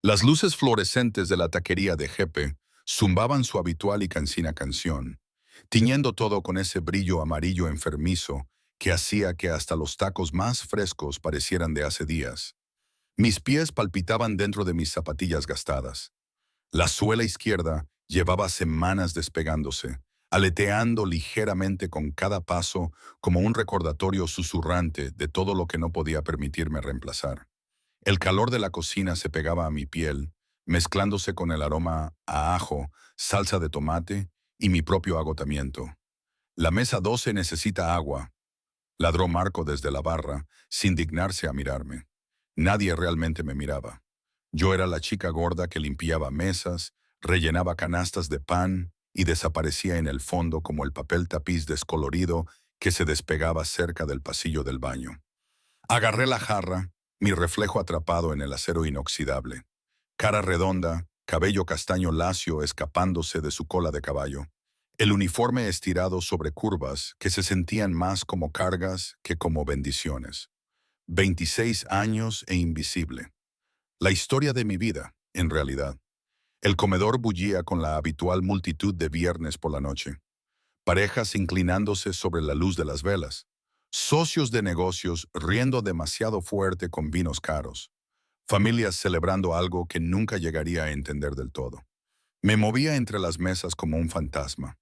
Las luces fluorescentes de la taquería de Jepe zumbaban su habitual y cansina canción, tiñendo todo con ese brillo amarillo enfermizo que hacía que hasta los tacos más frescos parecieran de hace días. Mis pies palpitaban dentro de mis zapatillas gastadas. La suela izquierda llevaba semanas despegándose, aleteando ligeramente con cada paso como un recordatorio susurrante de todo lo que no podía permitirme reemplazar. El calor de la cocina se pegaba a mi piel, mezclándose con el aroma a ajo, salsa de tomate y mi propio agotamiento. La mesa 12 necesita agua, ladró Marco desde la barra, sin dignarse a mirarme. Nadie realmente me miraba. Yo era la chica gorda que limpiaba mesas, rellenaba canastas de pan y desaparecía en el fondo como el papel tapiz descolorido que se despegaba cerca del pasillo del baño. Agarré la jarra, mi reflejo atrapado en el acero inoxidable. Cara redonda, cabello castaño lacio escapándose de su cola de caballo. El uniforme estirado sobre curvas que se sentían más como cargas que como bendiciones. 26 años e invisible. La historia de mi vida, en realidad. El comedor bullía con la habitual multitud de viernes por la noche. Parejas inclinándose sobre la luz de las velas. Socios de negocios riendo demasiado fuerte con vinos caros. Familias celebrando algo que nunca llegaría a entender del todo. Me movía entre las mesas como un fantasma,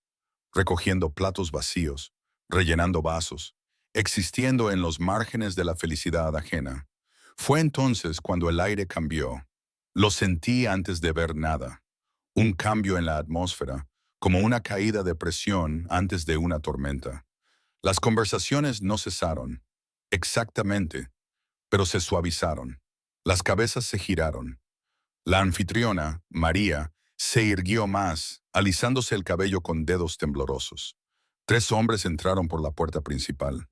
recogiendo platos vacíos, rellenando vasos, existiendo en los márgenes de la felicidad ajena. Fue entonces cuando el aire cambió. Lo sentí antes de ver nada. Un cambio en la atmósfera, como una caída de presión antes de una tormenta. Las conversaciones no cesaron, exactamente, pero se suavizaron. Las cabezas se giraron. La anfitriona, María, se irguió más, alisándose el cabello con dedos temblorosos. 3 hombres entraron por la puerta principal.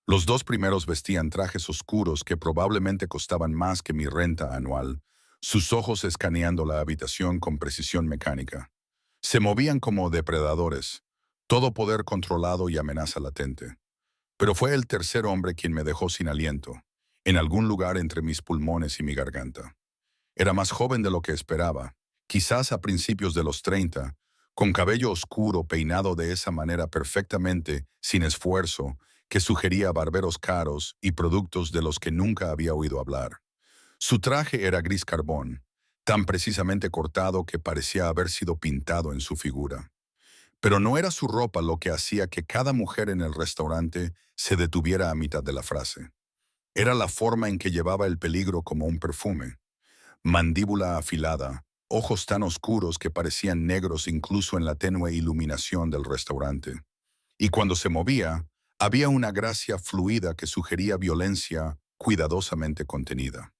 Los 2 primeros vestían trajes oscuros que probablemente costaban más que mi renta anual, sus ojos escaneando la habitación con precisión mecánica. Se movían como depredadores, todo poder controlado y amenaza latente. Pero fue el tercer hombre quien me dejó sin aliento, en algún lugar entre mis pulmones y mi garganta. Era más joven de lo que esperaba, quizás a principios de los 30, con cabello oscuro peinado de esa manera perfectamente, sin esfuerzo, que sugería barberos caros y productos de los que nunca había oído hablar. Su traje era gris carbón, tan precisamente cortado que parecía haber sido pintado en su figura. Pero no era su ropa lo que hacía que cada mujer en el restaurante se detuviera a mitad de la frase. Era la forma en que llevaba el peligro como un perfume. Mandíbula afilada, ojos tan oscuros que parecían negros incluso en la tenue iluminación del restaurante. Y cuando se movía, había una gracia fluida que sugería violencia cuidadosamente contenida.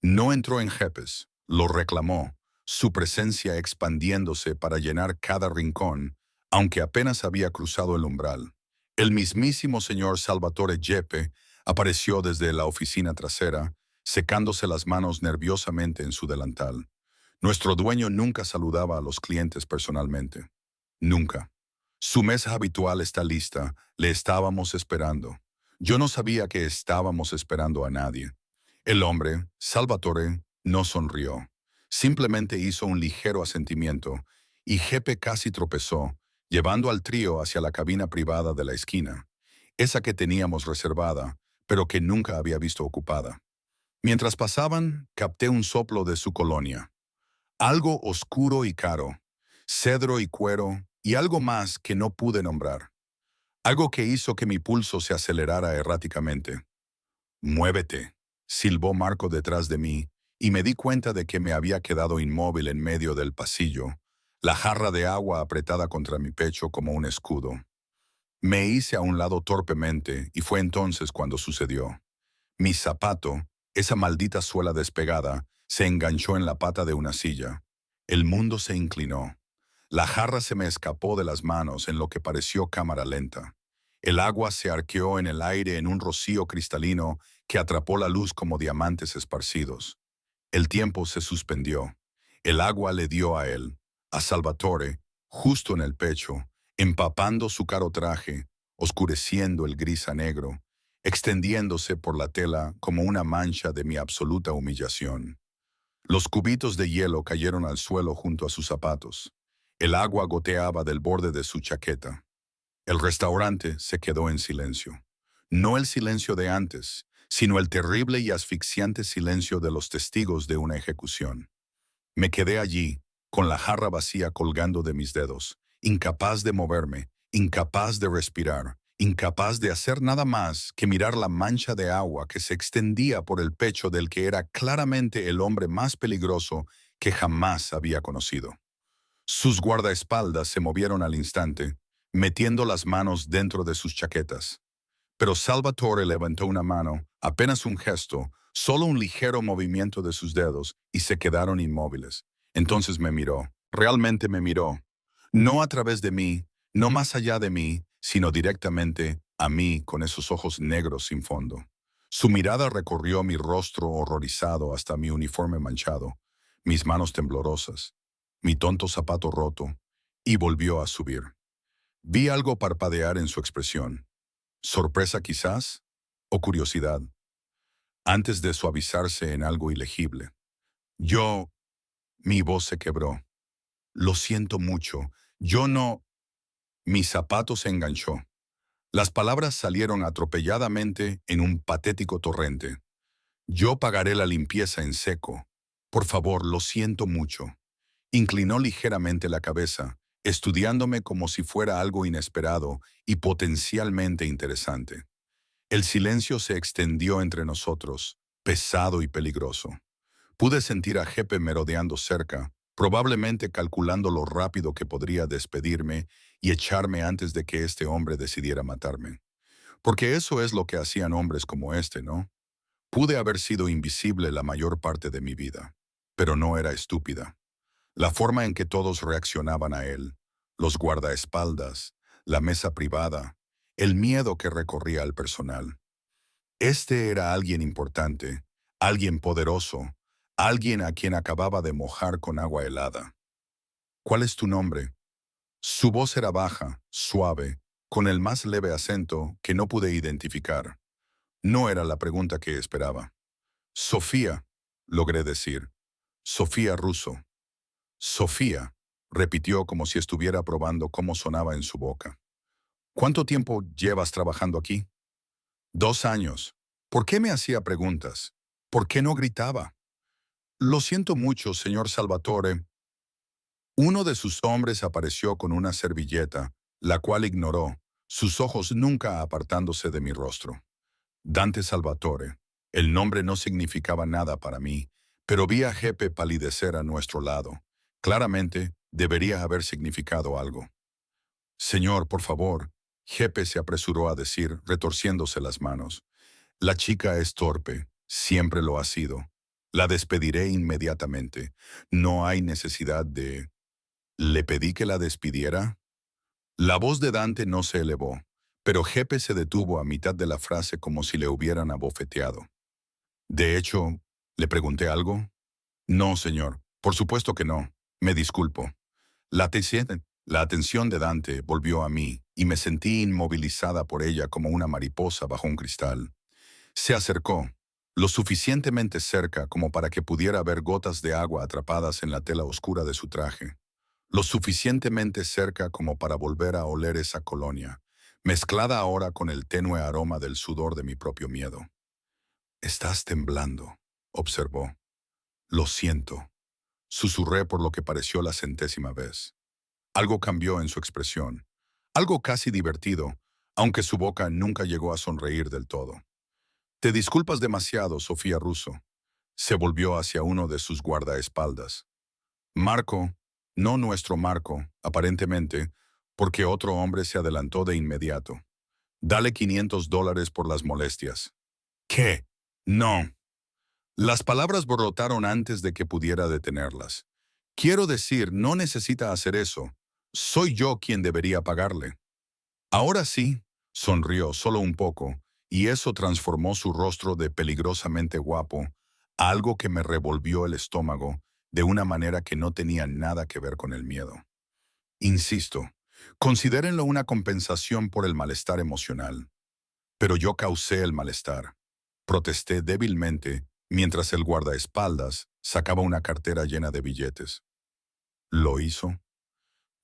No entró en jepes, lo reclamó, su presencia expandiéndose para llenar cada rincón, aunque apenas había cruzado el umbral. El mismísimo señor Salvatore Jeppe apareció desde la oficina trasera, secándose las manos nerviosamente en su delantal. Nuestro dueño nunca saludaba a los clientes personalmente. Nunca. Su mesa habitual está lista, le estábamos esperando. Yo no sabía que estábamos esperando a nadie. El hombre, Salvatore, no sonrió. Simplemente hizo un ligero asentimiento, y Jeppe casi tropezó, llevando al trío hacia la cabina privada de la esquina, esa que teníamos reservada, pero que nunca había visto ocupada. Mientras pasaban, capté un soplo de su colonia. Algo oscuro y caro, cedro y cuero, y algo más que no pude nombrar. Algo que hizo que mi pulso se acelerara erráticamente. «Muévete», silbó Marco detrás de mí, y me di cuenta de que me había quedado inmóvil en medio del pasillo, la jarra de agua apretada contra mi pecho como un escudo. Me hice a un lado torpemente, y fue entonces cuando sucedió. Mi zapato, esa maldita suela despegada, se enganchó en la pata de una silla. El mundo se inclinó. La jarra se me escapó de las manos en lo que pareció cámara lenta. El agua se arqueó en el aire en un rocío cristalino que atrapó la luz como diamantes esparcidos. El tiempo se suspendió. El agua le dio a él, a Salvatore, justo en el pecho, empapando su caro traje, oscureciendo el gris a negro, extendiéndose por la tela como una mancha de mi absoluta humillación. Los cubitos de hielo cayeron al suelo junto a sus zapatos. El agua goteaba del borde de su chaqueta. El restaurante se quedó en silencio. No el silencio de antes, sino el terrible y asfixiante silencio de los testigos de una ejecución. Me quedé allí, con la jarra vacía colgando de mis dedos, incapaz de moverme, incapaz de respirar, incapaz de hacer nada más que mirar la mancha de agua que se extendía por el pecho del que era claramente el hombre más peligroso que jamás había conocido. Sus guardaespaldas se movieron al instante, metiendo las manos dentro de sus chaquetas. Pero Salvatore levantó una mano, apenas un gesto, solo un ligero movimiento de sus dedos, y se quedaron inmóviles. Entonces me miró, realmente me miró. No a través de mí, no más allá de mí, sino directamente a mí con esos ojos negros sin fondo. Su mirada recorrió mi rostro horrorizado hasta mi uniforme manchado, mis manos temblorosas, mi tonto zapato roto, y volvió a subir. Vi algo parpadear en su expresión. ¿Sorpresa quizás? ¿O curiosidad? Antes de suavizarse en algo ilegible. Yo, mi voz se quebró. Lo siento mucho. Yo no... Mi zapato se enganchó. Las palabras salieron atropelladamente en un patético torrente. Yo pagaré la limpieza en seco. Por favor, lo siento mucho. Inclinó ligeramente la cabeza, estudiándome como si fuera algo inesperado y potencialmente interesante. El silencio se extendió entre nosotros, pesado y peligroso. Pude sentir a Jepe merodeando cerca, probablemente calculando lo rápido que podría despedirme y echarme antes de que este hombre decidiera matarme. Porque eso es lo que hacían hombres como este, ¿no? Pude haber sido invisible la mayor parte de mi vida, pero no era estúpida. La forma en que todos reaccionaban a él, los guardaespaldas, la mesa privada, el miedo que recorría al personal. Este era alguien importante, alguien poderoso, alguien a quien acababa de mojar con agua helada. ¿Cuál es tu nombre? Su voz era baja, suave, con el más leve acento que no pude identificar. No era la pregunta que esperaba. Sofía, logré decir. Sofía Russo. Sofía, repitió como si estuviera probando cómo sonaba en su boca. ¿Cuánto tiempo llevas trabajando aquí? 2 años. ¿Por qué me hacía preguntas? ¿Por qué no gritaba? Lo siento mucho, señor Salvatore. Uno de sus hombres apareció con una servilleta, la cual ignoró, sus ojos nunca apartándose de mi rostro. Dante Salvatore. El nombre no significaba nada para mí, pero vi a Jepe palidecer a nuestro lado. Claramente, debería haber significado algo. Señor, por favor. Jepe se apresuró a decir, retorciéndose las manos. La chica es torpe, siempre lo ha sido. La despediré inmediatamente. No hay necesidad de... ¿Le pedí que la despidiera? La voz de Dante no se elevó, pero Jepe se detuvo a mitad de la frase como si le hubieran abofeteado. De hecho, ¿le pregunté algo? No, señor. Por supuesto que no. Me disculpo. La atención de Dante volvió a mí y me sentí inmovilizada por ella como una mariposa bajo un cristal. Se acercó, lo suficientemente cerca como para que pudiera ver gotas de agua atrapadas en la tela oscura de su traje. Lo suficientemente cerca como para volver a oler esa colonia, mezclada ahora con el tenue aroma del sudor de mi propio miedo. «Estás temblando», observó. «Lo siento», susurré por lo que pareció la centésima vez. Algo cambió en su expresión, algo casi divertido, aunque su boca nunca llegó a sonreír del todo. «Te disculpas demasiado, Sofía Russo». Se volvió hacia uno de sus guardaespaldas. Marco, no nuestro Marco, aparentemente, porque otro hombre se adelantó de inmediato. «Dale $500 por las molestias». «¿Qué? No». Las palabras brotaron antes de que pudiera detenerlas. «Quiero decir, no necesita hacer eso. Soy yo quien debería pagarle». Ahora sí, sonrió solo un poco, y eso transformó su rostro de peligrosamente guapo a algo que me revolvió el estómago de una manera que no tenía nada que ver con el miedo. Insisto, considérenlo una compensación por el malestar emocional. Pero yo causé el malestar. Protesté débilmente mientras el guardaespaldas Sacaba una cartera llena de billetes. ¿Lo hizo?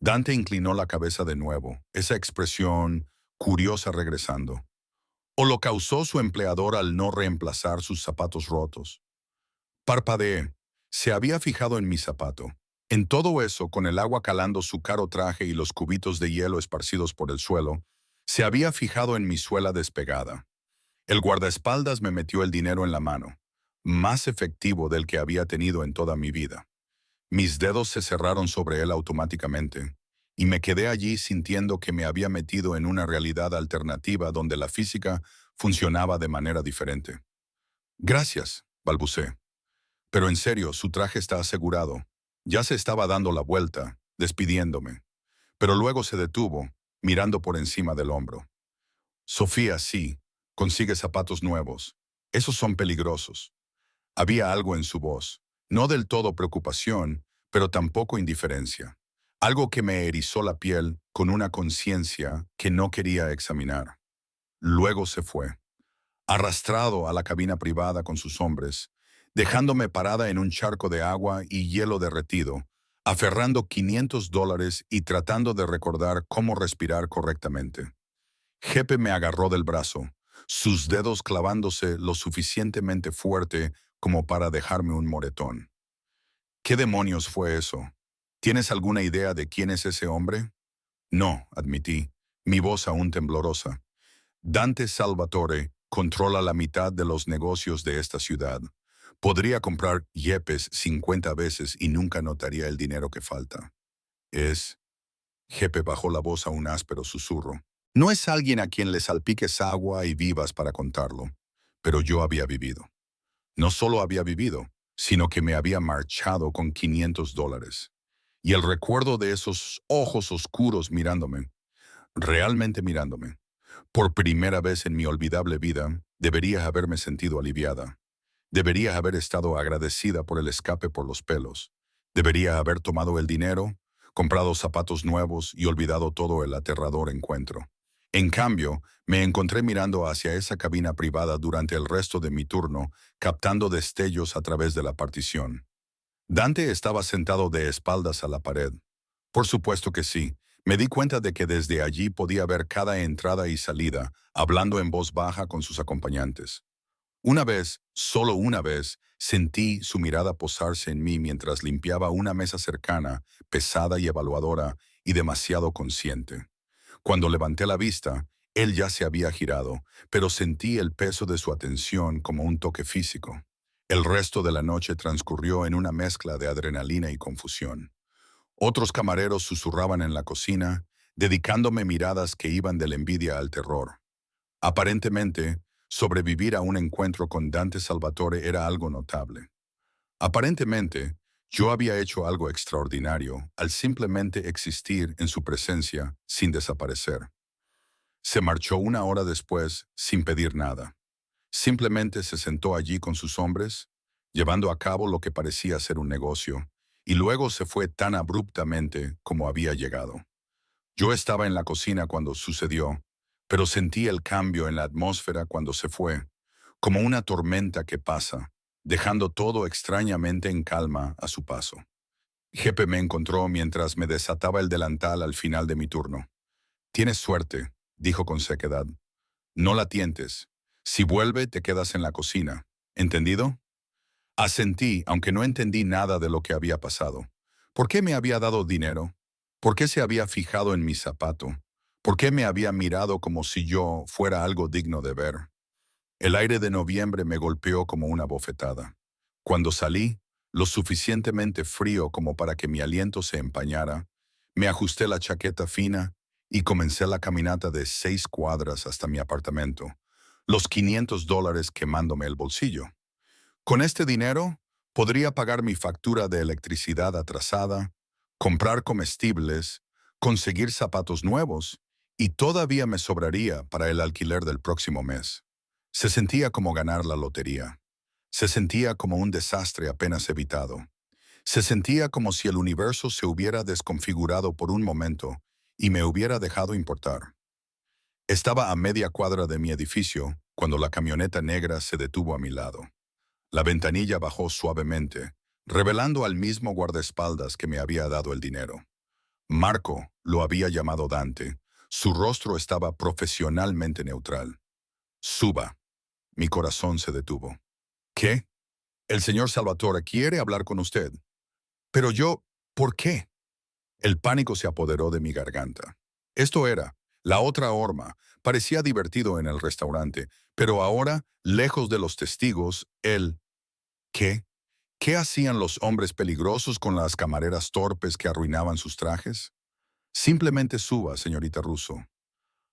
Dante inclinó la cabeza de nuevo, esa expresión curiosa regresando. ¿O lo causó su empleador al no reemplazar sus zapatos rotos? Parpadeé. Se había fijado en mi zapato. En todo eso, con el agua calando su caro traje y los cubitos de hielo esparcidos por el suelo, se había fijado en mi suela despegada. El guardaespaldas me metió el dinero en la mano, más efectivo del que había tenido en toda mi vida. Mis dedos se cerraron sobre él automáticamente, y me quedé allí sintiendo que me había metido en una realidad alternativa donde la física funcionaba de manera diferente. Gracias, balbuceé. Pero en serio, su traje está asegurado. Ya se estaba dando la vuelta, despidiéndome. Pero luego se detuvo, mirando por encima del hombro. Sofía, sí, consigue zapatos nuevos. Esos son peligrosos. Había algo en su voz, no del todo preocupación, pero tampoco indiferencia. Algo que me erizó la piel con una conciencia que no quería examinar. Luego se fue, arrastrado a la cabina privada con sus hombres, dejándome parada en un charco de agua y hielo derretido, aferrando $500 y tratando de recordar cómo respirar correctamente. Jepe me agarró del brazo, sus dedos clavándose lo suficientemente fuerte como para dejarme un moretón. ¿Qué demonios fue eso? ¿Tienes alguna idea de quién es ese hombre? No, admití, mi voz aún temblorosa. Dante Salvatore controla la mitad de los negocios de esta ciudad. Podría comprar yepes 50 veces y nunca notaría el dinero que falta. Es... Jepe bajó la voz a un áspero susurro. No es alguien a quien le salpiques agua y vivas para contarlo, pero yo había vivido. No solo había vivido, sino que me había marchado con $500. Y el recuerdo de esos ojos oscuros mirándome, realmente mirándome, por primera vez en mi olvidable vida, debería haberme sentido aliviada. Debería haber estado agradecida por el escape por los pelos. Debería haber tomado el dinero, comprado zapatos nuevos y olvidado todo el aterrador encuentro. En cambio, me encontré mirando hacia esa cabina privada durante el resto de mi turno, captando destellos a través de la partición. Dante estaba sentado de espaldas a la pared. Por supuesto que sí. Me di cuenta de que desde allí podía ver cada entrada y salida, hablando en voz baja con sus acompañantes. Una vez, solo una vez, sentí su mirada posarse en mí mientras limpiaba una mesa cercana, pesada y evaluadora, y demasiado consciente. Cuando levanté la vista, él ya se había girado, pero sentí el peso de su atención como un toque físico. El resto de la noche transcurrió en una mezcla de adrenalina y confusión. Otros camareros susurraban en la cocina, dedicándome miradas que iban de la envidia al terror. Aparentemente, sobrevivir a un encuentro con Dante Salvatore era algo notable. Aparentemente, yo había hecho algo extraordinario al simplemente existir en su presencia sin desaparecer. Se marchó una hora después sin pedir nada. Simplemente se sentó allí con sus hombres, llevando a cabo lo que parecía ser un negocio, y luego se fue tan abruptamente como había llegado. Yo estaba en la cocina cuando sucedió, pero sentí el cambio en la atmósfera cuando se fue, como una tormenta que pasa, dejando todo extrañamente en calma a su paso. Jepe me encontró mientras me desataba el delantal al final de mi turno. «Tienes suerte», dijo con sequedad. «No la tientes. Si vuelve, te quedas en la cocina. ¿Entendido?» Asentí, aunque no entendí nada de lo que había pasado. ¿Por qué me había dado dinero? ¿Por qué se había fijado en mi zapato? ¿Por qué me había mirado como si yo fuera algo digno de ver? El aire de noviembre me golpeó como una bofetada. Cuando salí, lo suficientemente frío como para que mi aliento se empañara, me ajusté la chaqueta fina y comencé la caminata de 6 cuadras hasta mi apartamento, los $500 quemándome el bolsillo. Con este dinero, podría pagar mi factura de electricidad atrasada, comprar comestibles, conseguir zapatos nuevos y todavía me sobraría para el alquiler del próximo mes. Se sentía como ganar la lotería. Se sentía como un desastre apenas evitado. Se sentía como si el universo se hubiera desconfigurado por un momento y me hubiera dejado importar. Estaba a media cuadra de mi edificio cuando la camioneta negra se detuvo a mi lado. La ventanilla bajó suavemente, revelando al mismo guardaespaldas que me había dado el dinero. Marco lo había llamado Dante. Su rostro estaba profesionalmente neutral. Suba. Mi corazón se detuvo. ¿Qué? El señor Salvatore quiere hablar con usted. Pero yo, ¿por qué? El pánico se apoderó de mi garganta. Esto era, la otra horma. Parecía divertido en el restaurante, pero ahora, lejos de los testigos, ¿qué? ¿Qué hacían los hombres peligrosos con las camareras torpes que arruinaban sus trajes? Simplemente suba, señorita Russo.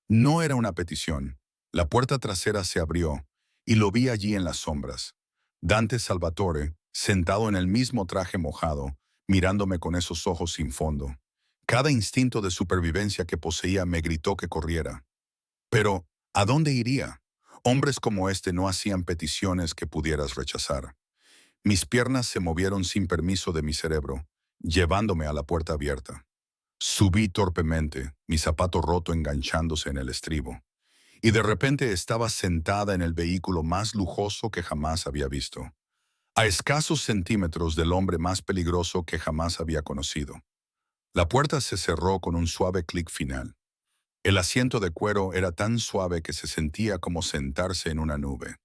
No era una petición. La puerta trasera se abrió y lo vi allí en las sombras. Dante Salvatore, sentado en el mismo traje mojado, mirándome con esos ojos sin fondo. Cada instinto de supervivencia que poseía me gritó que corriera. Pero, ¿a dónde iría? Hombres como este no hacían peticiones que pudieras rechazar. Mis piernas se movieron sin permiso de mi cerebro, llevándome a la puerta abierta. Subí torpemente, mi zapato roto enganchándose en el estribo, y de repente estaba sentada en el vehículo más lujoso que jamás había visto, a escasos centímetros del hombre más peligroso que jamás había conocido. La puerta se cerró con un suave clic final. El asiento de cuero era tan suave que se sentía como sentarse en una nube.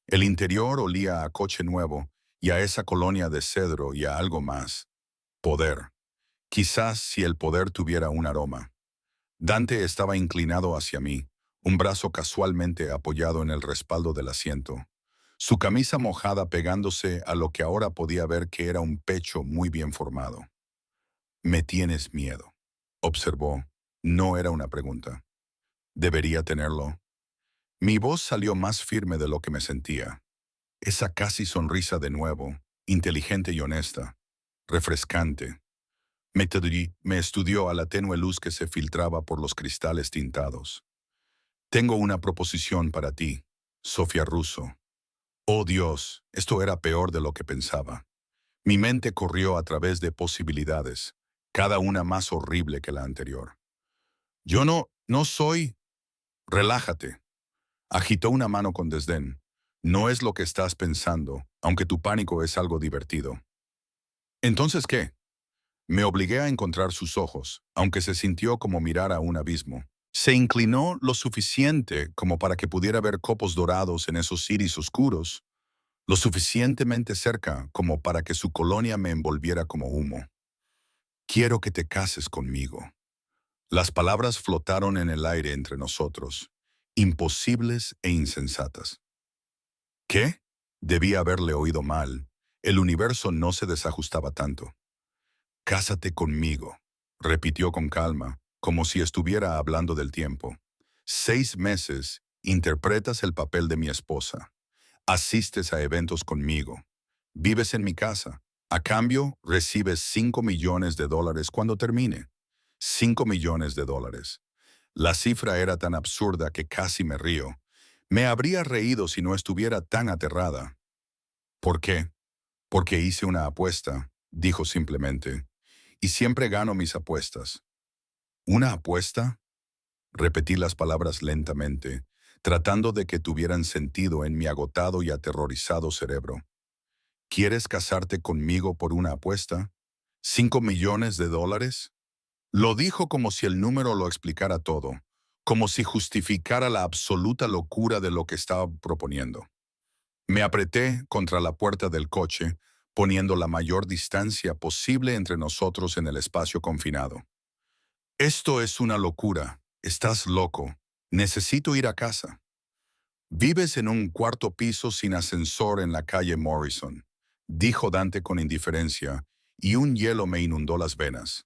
El interior olía a coche nuevo y a esa colonia de cedro y a algo más. Poder. Quizás si el poder tuviera un aroma. Dante estaba inclinado hacia mí, un brazo casualmente apoyado en el respaldo del asiento, su camisa mojada pegándose a lo que ahora podía ver que era un pecho muy bien formado. «Me tienes miedo», observó. No era una pregunta. «Debería tenerlo». Mi voz salió más firme de lo que me sentía. Esa casi sonrisa de nuevo, inteligente y honesta, refrescante. Me estudió a la tenue luz que se filtraba por los cristales tintados. «Tengo una proposición para ti, Sofía Russo». Oh Dios, esto era peor de lo que pensaba. Mi mente corrió a través de posibilidades, cada una más horrible que la anterior. «Yo no soy...» «Relájate». Agitó una mano con desdén. «No es lo que estás pensando, aunque tu pánico es algo divertido». «¿Entonces qué?» Me obligué a encontrar sus ojos, aunque se sintió como mirar a un abismo. Se inclinó lo suficiente como para que pudiera ver copos dorados en esos iris oscuros, lo suficientemente cerca como para que su colonia me envolviera como humo. «Quiero que te cases conmigo». Las palabras flotaron en el aire entre nosotros, imposibles e insensatas. ¿Qué? Debía haberle oído mal. El universo no se desajustaba tanto. «Cásate conmigo», repitió con calma, como si estuviera hablando del tiempo. 6 meses, interpretas el papel de mi esposa. Asistes a eventos conmigo. Vives en mi casa. A cambio, recibes $5 millones cuando termine. $5 millones. La cifra era tan absurda que casi me río. Me habría reído si no estuviera tan aterrada. ¿Por qué? Porque hice una apuesta, dijo simplemente. Y siempre gano mis apuestas. ¿Una apuesta? Repetí las palabras lentamente, tratando de que tuvieran sentido en mi agotado y aterrorizado cerebro. ¿Quieres casarte conmigo por una apuesta? ¿$5 millones? Lo dijo como si el número lo explicara todo, como si justificara la absoluta locura de lo que estaba proponiendo. Me apreté contra la puerta del coche, poniendo la mayor distancia posible entre nosotros en el espacio confinado. «Esto es una locura. Estás loco. Necesito ir a casa». «Vives en un cuarto piso sin ascensor en la calle Morrison», dijo Dante con indiferencia, y un hielo me inundó las venas.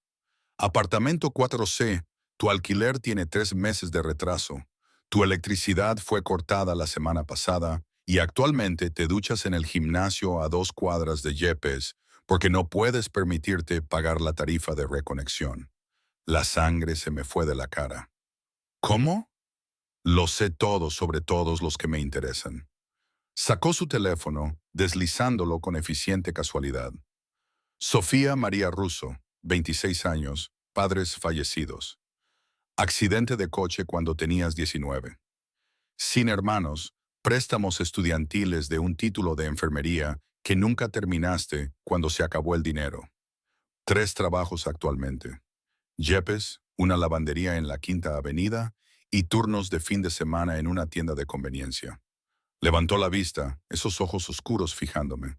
«Apartamento 4C, tu alquiler tiene 3 meses de retraso. Tu electricidad fue cortada la semana pasada y actualmente te duchas en el gimnasio a 2 cuadras de Yepes porque no puedes permitirte pagar la tarifa de reconexión». La sangre se me fue de la cara. «¿Cómo?» «Lo sé todo sobre todos los que me interesan». Sacó su teléfono, deslizándolo con eficiente casualidad. «Sofía María Russo, 26 años, padres fallecidos. Accidente de coche cuando tenías 19. Sin hermanos, préstamos estudiantiles de un título de enfermería que nunca terminaste cuando se acabó el dinero. 3 trabajos actualmente. Yepes, una lavandería en la Quinta Avenida y turnos de fin de semana en una tienda de conveniencia. Levantó la vista, esos ojos oscuros fijándome.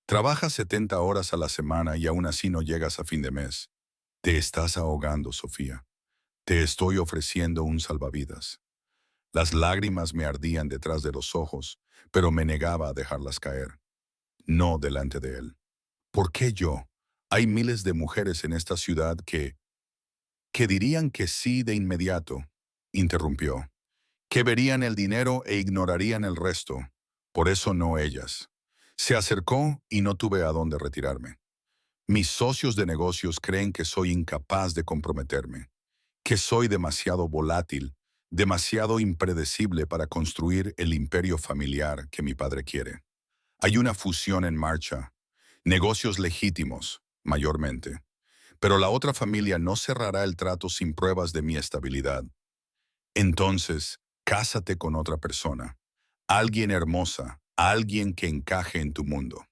Trabajas 70 horas a la semana y aún así no llegas a fin de mes. Te estás ahogando, Sofía. Te estoy ofreciendo un salvavidas. Las lágrimas me ardían detrás de los ojos, pero me negaba a dejarlas caer. No delante de él. ¿Por qué yo? Hay miles de mujeres en esta ciudad que dirían que sí de inmediato, interrumpió, que verían el dinero e ignorarían el resto. Por eso no ellas. Se acercó y no tuve a dónde retirarme. Mis socios de negocios creen que soy incapaz de comprometerme, que soy demasiado volátil, demasiado impredecible para construir el imperio familiar que mi padre quiere. Hay una fusión en marcha, negocios legítimos, mayormente. Pero la otra familia no cerrará el trato sin pruebas de mi estabilidad. Entonces, cásate con otra persona, alguien hermosa, alguien que encaje en tu mundo.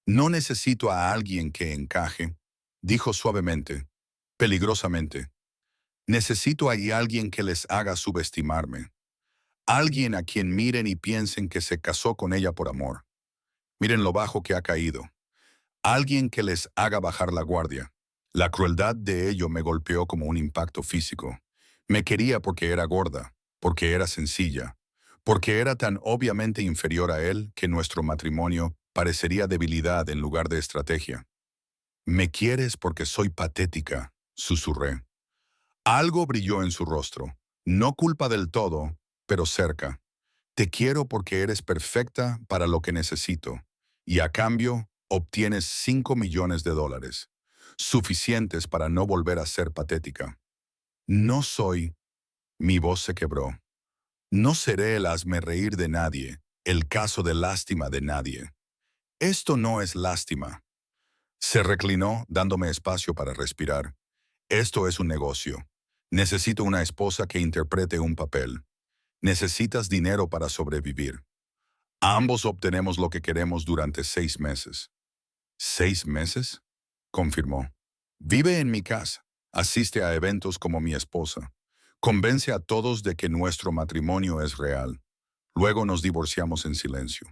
No necesito a alguien que encaje, dijo suavemente, peligrosamente. Necesito a alguien que les haga subestimarme, alguien a quien miren y piensen que se casó con ella por amor. Miren lo bajo que ha caído. Alguien que les haga bajar la guardia. La crueldad de ello me golpeó como un impacto físico. Me quería porque era gorda, porque era sencilla, porque era tan obviamente inferior a él que nuestro matrimonio parecería debilidad en lugar de estrategia. Me quieres porque soy patética, susurré. Algo brilló en su rostro. No culpa del todo, pero cerca. Te quiero porque eres perfecta para lo que necesito, y a cambio obtienes $5 millones, suficientes para no volver a ser patética. No soy, mi voz se quebró. No seré el hazmerreír de nadie, el caso de lástima de nadie. Esto no es lástima. Se reclinó, dándome espacio para respirar. Esto es un negocio. Necesito una esposa que interprete un papel. Necesitas dinero para sobrevivir. Ambos obtenemos lo que queremos durante 6 meses. ¿6 meses? Confirmó. Vive en mi casa. Asiste a eventos como mi esposa. Convence a todos de que nuestro matrimonio es real. Luego nos divorciamos en silencio.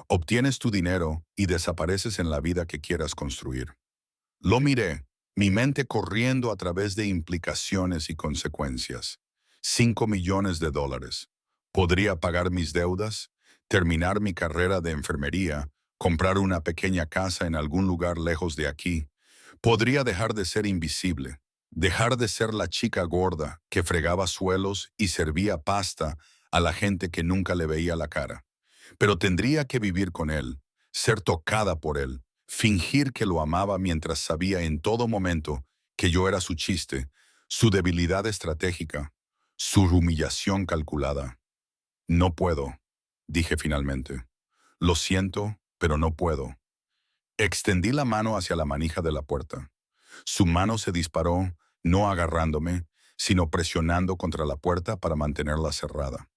Obtienes tu dinero y desapareces en la vida que quieras construir. Lo miré, mi mente corriendo a través de implicaciones y consecuencias. $5 millones. ¿Podría pagar mis deudas? Terminar mi carrera de enfermería, comprar una pequeña casa en algún lugar lejos de aquí. Podría dejar de ser invisible, dejar de ser la chica gorda que fregaba suelos y servía pasta a la gente que nunca le veía la cara. Pero tendría que vivir con él, ser tocada por él, fingir que lo amaba mientras sabía en todo momento que yo era su chiste, su debilidad estratégica, su humillación calculada. No puedo, dije finalmente. Lo siento, pero no puedo. Extendí la mano hacia la manija de la puerta. Su mano se disparó, no agarrándome, sino presionando contra la puerta para mantenerla cerrada.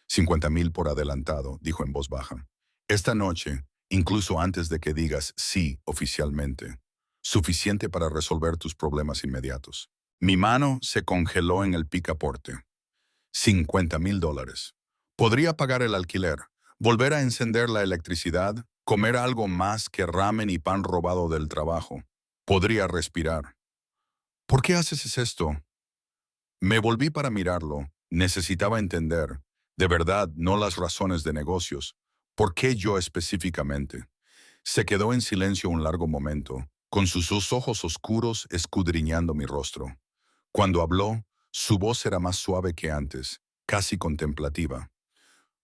50,000 por adelantado, dijo en voz baja. Esta noche, incluso antes de que digas sí oficialmente, suficiente para resolver tus problemas inmediatos. Mi mano se congeló en el picaporte. $50,000. Podría pagar el alquiler, volver a encender la electricidad, comer algo más que ramen y pan robado del trabajo. Podría respirar. ¿Por qué haces esto? Me volví para mirarlo. Necesitaba entender, de verdad, no las razones de negocios. ¿Por qué yo específicamente? Se quedó en silencio un largo momento, con sus 2 ojos oscuros escudriñando mi rostro. Cuando habló, su voz era más suave que antes, casi contemplativa.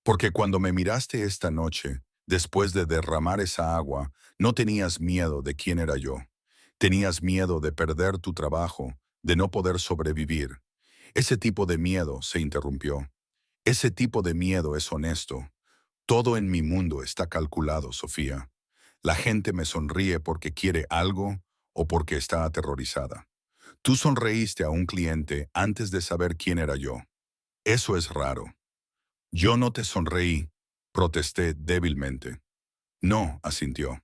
Porque cuando me miraste esta noche, después de derramar esa agua, no tenías miedo de quién era yo. Tenías miedo de perder tu trabajo, de no poder sobrevivir. Ese tipo de miedo se interrumpió. Ese tipo de miedo es honesto. Todo en mi mundo está calculado, Sofía. La gente me sonríe porque quiere algo o porque está aterrorizada. Tú sonreíste a un cliente antes de saber quién era yo. Eso es raro. Yo no te sonreí, protesté débilmente. No, asintió.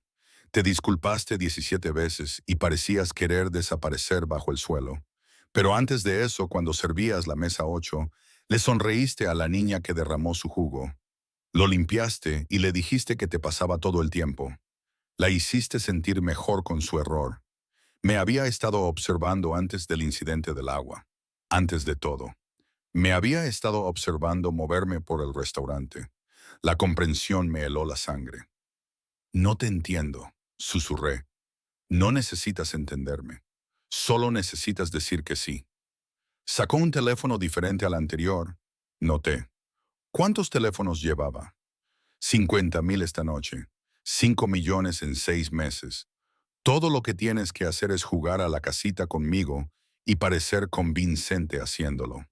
Te disculpaste 17 veces y parecías querer desaparecer bajo el suelo. Pero antes de eso, cuando servías la mesa 8, le sonreíste a la niña que derramó su jugo. Lo limpiaste y le dijiste que te pasaba todo el tiempo. La hiciste sentir mejor con su error. Me había estado observando antes del incidente del agua. Antes de todo. Me había estado observando moverme por el restaurante. La comprensión me heló la sangre. No te entiendo, susurré. No necesitas entenderme. Solo necesitas decir que sí. Sacó un teléfono diferente al anterior. Noté. ¿Cuántos teléfonos llevaba? 50,000 esta noche. 5 millones en 6 meses. Todo lo que tienes que hacer es jugar a la casita conmigo y parecer convincente haciéndolo.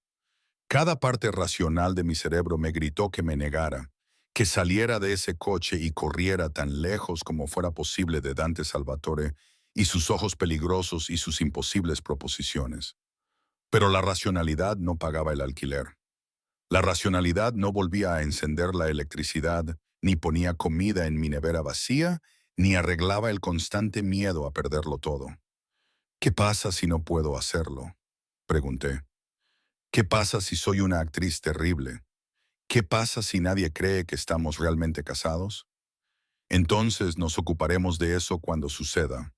Cada parte racional de mi cerebro me gritó que me negara, que saliera de ese coche y corriera tan lejos como fuera posible de Dante Salvatore y sus ojos peligrosos y sus imposibles proposiciones. Pero la racionalidad no pagaba el alquiler. La racionalidad no volvía a encender la electricidad, ni ponía comida en mi nevera vacía, ni arreglaba el constante miedo a perderlo todo. ¿Qué pasa si no puedo hacerlo? Pregunté. ¿Qué pasa si soy una actriz terrible? ¿Qué pasa si nadie cree que estamos realmente casados? Entonces nos ocuparemos de eso cuando suceda.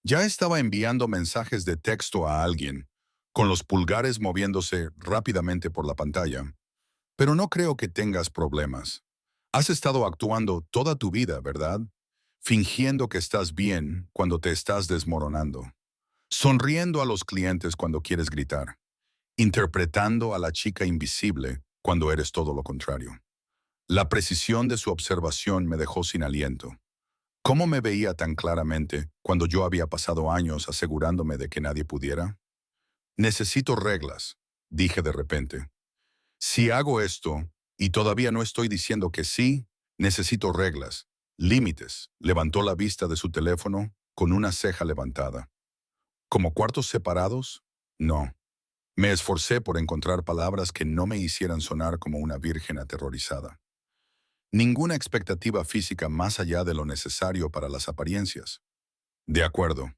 Ya estaba enviando mensajes de texto a alguien, con los pulgares moviéndose rápidamente por la pantalla. Pero no creo que tengas problemas. Has estado actuando toda tu vida, ¿verdad? Fingiendo que estás bien cuando te estás desmoronando. Sonriendo a los clientes cuando quieres gritar. Interpretando a la chica invisible cuando eres todo lo contrario. La precisión de su observación me dejó sin aliento. ¿Cómo me veía tan claramente cuando yo había pasado años asegurándome de que nadie pudiera? Necesito reglas, dije de repente. Si hago esto, y todavía no estoy diciendo que sí, necesito reglas, límites. Levantó la vista de su teléfono con una ceja levantada. ¿Como cuartos separados? No. Me esforcé por encontrar palabras que no me hicieran sonar como una virgen aterrorizada. Ninguna expectativa física más allá de lo necesario para las apariencias. De acuerdo.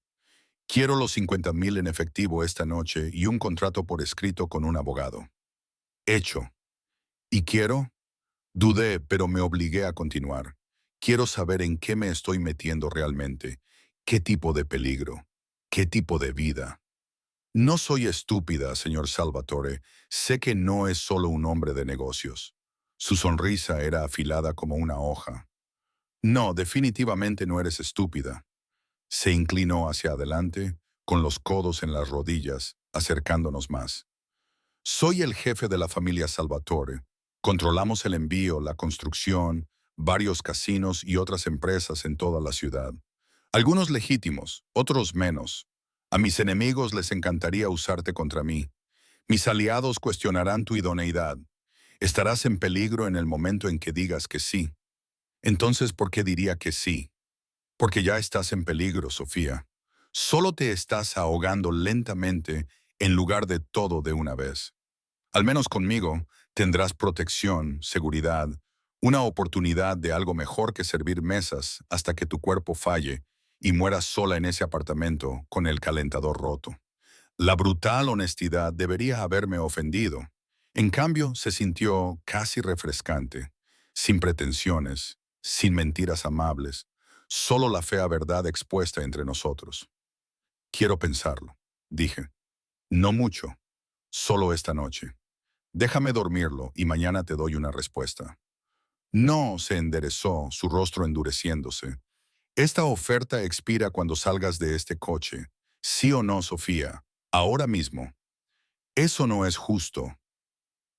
Quiero los 50,000 en efectivo esta noche y un contrato por escrito con un abogado. Hecho. ¿Y quiero? Dudé, pero me obligué a continuar. Quiero saber en qué me estoy metiendo realmente. ¿Qué tipo de peligro? ¿Qué tipo de vida? No soy estúpida, señor Salvatore. Sé que no es solo un hombre de negocios. Su sonrisa era afilada como una hoja. No, definitivamente no eres estúpida. Se inclinó hacia adelante, con los codos en las rodillas, acercándonos más. Soy el jefe de la familia Salvatore. Controlamos el envío, la construcción, varios casinos y otras empresas en toda la ciudad. Algunos legítimos, otros menos. A mis enemigos les encantaría usarte contra mí. Mis aliados cuestionarán tu idoneidad. Estarás en peligro en el momento en que digas que sí. Entonces, ¿por qué diría que sí? Porque ya estás en peligro, Sofía. Solo te estás ahogando lentamente en lugar de todo de una vez. Al menos conmigo tendrás protección, seguridad, una oportunidad de algo mejor que servir mesas hasta que tu cuerpo falle y mueras sola en ese apartamento con el calentador roto. La brutal honestidad debería haberme ofendido. En cambio, se sintió casi refrescante, sin pretensiones, sin mentiras amables, solo la fea verdad expuesta entre nosotros. Quiero pensarlo, dije. No mucho, solo esta noche. Déjame dormirlo y mañana te doy una respuesta. No, se enderezó, su rostro endureciéndose. Esta oferta expira cuando salgas de este coche. ¿Sí o no, Sofía? Ahora mismo. Eso no es justo.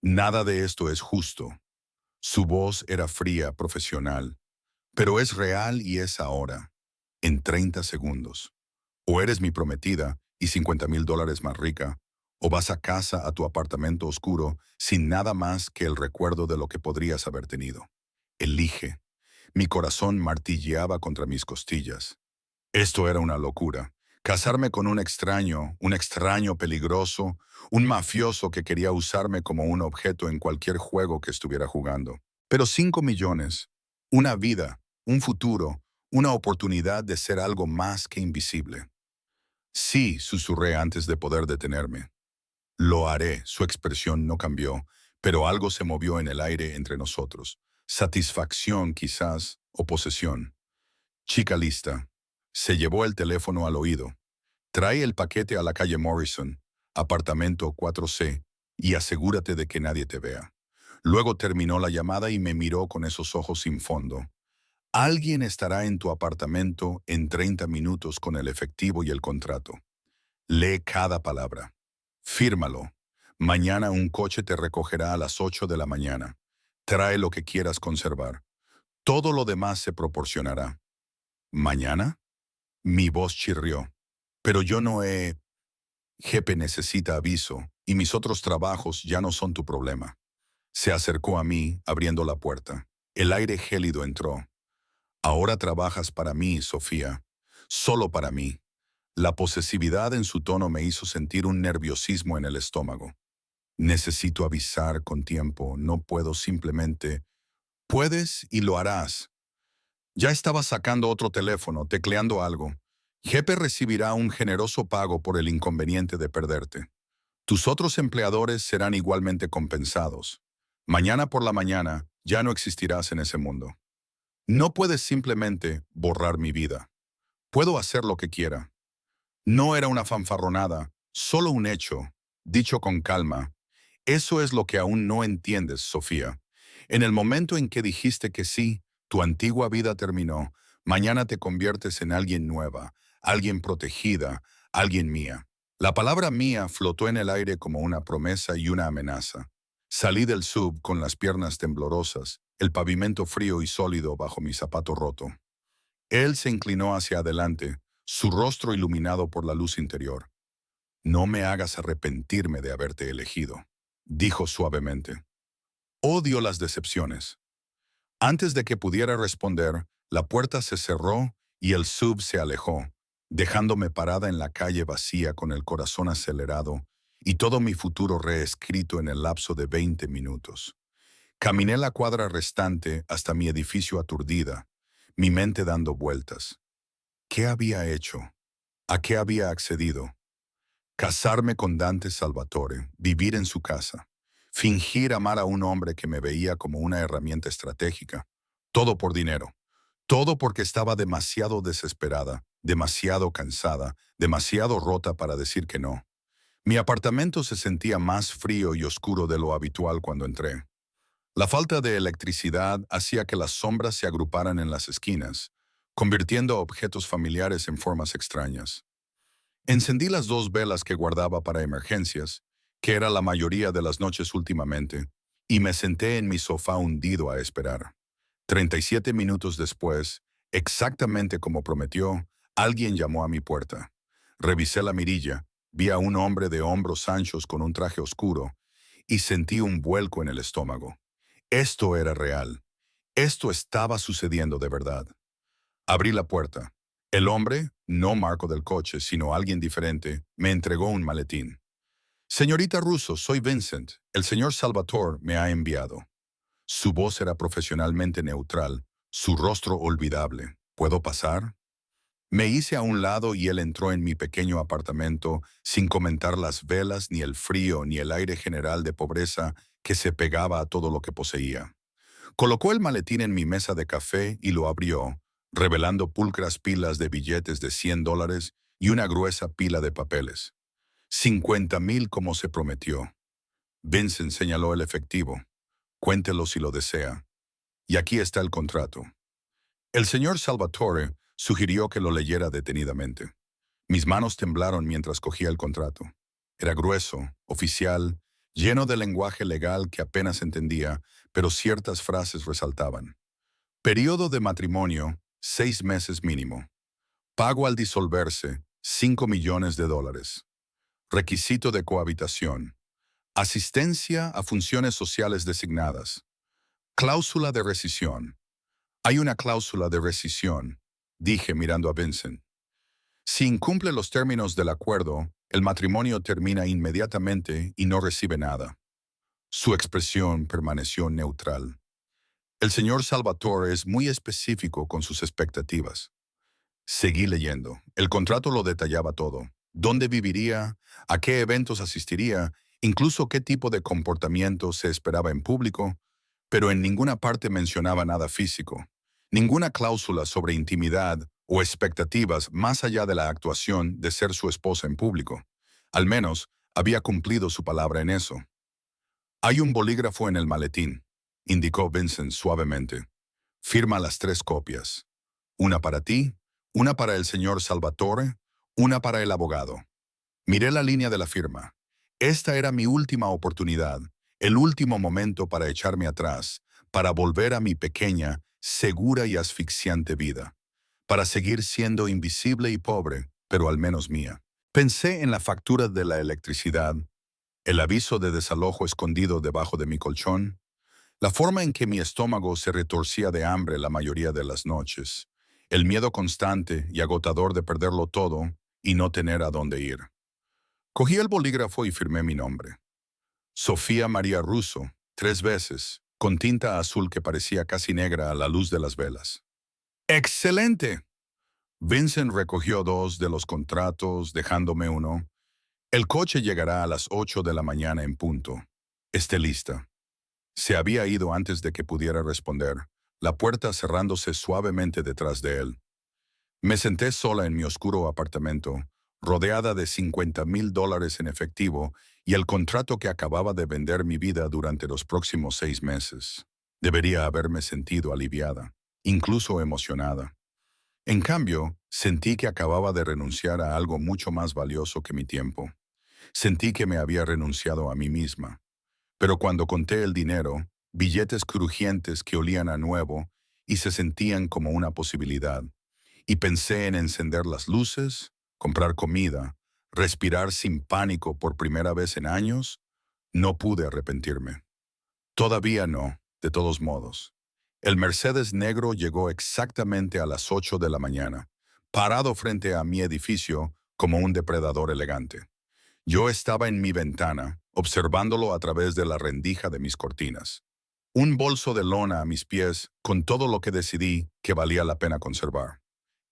Nada de esto es justo. Su voz era fría, profesional. Pero es real y es ahora. En 30 segundos. O eres mi prometida y 50,000 dólares más rica, o vas a casa a tu apartamento oscuro sin nada más que el recuerdo de lo que podrías haber tenido. Elige. Mi corazón martilleaba contra mis costillas. Esto era una locura. Casarme con un extraño peligroso, un mafioso que quería usarme como un objeto en cualquier juego que estuviera jugando. Pero 5 millones, una vida, un futuro, una oportunidad de ser algo más que invisible. Sí, susurré antes de poder detenerme. Lo haré, su expresión no cambió, pero algo se movió en el aire entre nosotros. Satisfacción, quizás, o posesión. Chica lista. Se llevó el teléfono al oído. Trae el paquete a la calle Morrison, apartamento 4C, y asegúrate de que nadie te vea. Luego terminó la llamada y me miró con esos ojos sin fondo. Alguien estará en tu apartamento en 30 minutos con el efectivo y el contrato. Lee cada palabra. Fírmalo. Mañana un coche te recogerá a las 8 de la mañana. Trae lo que quieras conservar. Todo lo demás se proporcionará. ¿Mañana? Mi voz chirrió. Pero yo no he... Jepe necesita aviso, y mis otros trabajos ya no son tu problema. Se acercó a mí, abriendo la puerta. El aire gélido entró. Ahora trabajas para mí, Sofía. Solo para mí. La posesividad en su tono me hizo sentir un nerviosismo en el estómago. Necesito avisar con tiempo, no puedo simplemente... Puedes y lo harás. Ya estaba sacando otro teléfono, tecleando algo. Jepe recibirá un generoso pago por el inconveniente de perderte. Tus otros empleadores serán igualmente compensados. Mañana por la mañana ya no existirás en ese mundo. No puedes simplemente borrar mi vida. Puedo hacer lo que quiera. No era una fanfarronada, solo un hecho, dicho con calma. Eso es lo que aún no entiendes, Sofía. En el momento en que dijiste que sí, tu antigua vida terminó. Mañana te conviertes en alguien nueva, alguien protegida, alguien mía. La palabra mía flotó en el aire como una promesa y una amenaza. Salí del sub con las piernas temblorosas, el pavimento frío y sólido bajo mi zapato roto. Él se inclinó hacia adelante, su rostro iluminado por la luz interior. No me hagas arrepentirme de haberte elegido, dijo suavemente. Odio las decepciones. Antes de que pudiera responder, la puerta se cerró y el sub se alejó, dejándome parada en la calle vacía con el corazón acelerado y todo mi futuro reescrito en el lapso de 20 minutos. Caminé la cuadra restante hasta mi edificio aturdida, mi mente dando vueltas. ¿Qué había hecho? ¿A qué había accedido? Casarme con Dante Salvatore, vivir en su casa, fingir amar a un hombre que me veía como una herramienta estratégica, todo por dinero, todo porque estaba demasiado desesperada, demasiado cansada, demasiado rota para decir que no. Mi apartamento se sentía más frío y oscuro de lo habitual cuando entré. La falta de electricidad hacía que las sombras se agruparan en las esquinas, convirtiendo objetos familiares en formas extrañas. Encendí las 2 velas que guardaba para emergencias, que era la mayoría de las noches últimamente, y me senté en mi sofá hundido a esperar. 37 minutos después, exactamente como prometió, alguien llamó a mi puerta. Revisé la mirilla, vi a un hombre de hombros anchos con un traje oscuro, y sentí un vuelco en el estómago. Esto era real. Esto estaba sucediendo de verdad. Abrí la puerta. El hombre, no Marco del coche, sino alguien diferente, me entregó un maletín. Señorita Russo, soy Vincent. El señor Salvatore me ha enviado. Su voz era profesionalmente neutral, su rostro olvidable. ¿Puedo pasar? Me hice a un lado y él entró en mi pequeño apartamento sin comentar las velas, ni el frío, ni el aire general de pobreza que se pegaba a todo lo que poseía. Colocó el maletín en mi mesa de café y lo abrió, revelando pulcras pilas de billetes de $100 y una gruesa pila de papeles. 50,000 como se prometió. Vincent señaló el efectivo. Cuéntelo si lo desea. Y aquí está el contrato. El señor Salvatore sugirió que lo leyera detenidamente. Mis manos temblaron mientras cogía el contrato. Era grueso, oficial, lleno de lenguaje legal que apenas entendía, pero ciertas frases resaltaban. Periodo de matrimonio, 6 meses mínimo. Pago al disolverse, $5 millones. Requisito de cohabitación. Asistencia a funciones sociales designadas. Cláusula de rescisión. Hay una cláusula de rescisión, dije mirando a Vincent. Si incumple los términos del acuerdo, el matrimonio termina inmediatamente y no recibe nada. Su expresión permaneció neutral. El señor Salvatore es muy específico con sus expectativas. Seguí leyendo. El contrato lo detallaba todo. Dónde viviría, a qué eventos asistiría, incluso qué tipo de comportamiento se esperaba en público, pero en ninguna parte mencionaba nada físico. Ninguna cláusula sobre intimidad o expectativas más allá de la actuación de ser su esposa en público. Al menos, había cumplido su palabra en eso. Hay un bolígrafo en el maletín, indicó Vincent suavemente. Firma las 3 copias. Una para ti, una para el señor Salvatore, una para el abogado. Miré la línea de la firma. Esta era mi última oportunidad, el último momento para echarme atrás, para volver a mi pequeña, segura y asfixiante vida, para seguir siendo invisible y pobre, pero al menos mía. Pensé en la factura de la electricidad, el aviso de desalojo escondido debajo de mi colchón, la forma en que mi estómago se retorcía de hambre la mayoría de las noches, el miedo constante y agotador de perderlo todo y no tener a dónde ir. Cogí el bolígrafo y firmé mi nombre. Sofía María Russo, 3 veces, con tinta azul que parecía casi negra a la luz de las velas. ¡Excelente! Vincent recogió 2 de los contratos, dejándome uno. El coche llegará a las 8 de la mañana en punto. Esté lista. Se había ido antes de que pudiera responder, la puerta cerrándose suavemente detrás de él. Me senté sola en mi oscuro apartamento, rodeada de $50,000 en efectivo y el contrato que acababa de vender mi vida durante los próximos 6 meses. Debería haberme sentido aliviada, incluso emocionada. En cambio, sentí que acababa de renunciar a algo mucho más valioso que mi tiempo. Sentí que me había renunciado a mí misma. Pero cuando conté el dinero, billetes crujientes que olían a nuevo y se sentían como una posibilidad, y pensé en encender las luces, comprar comida, respirar sin pánico por primera vez en años, no pude arrepentirme. Todavía no, de todos modos. El Mercedes negro llegó exactamente a las 8 de la mañana, parado frente a mi edificio como un depredador elegante. Yo estaba en mi ventana, observándolo a través de la rendija de mis cortinas. Un bolso de lona a mis pies con todo lo que decidí que valía la pena conservar,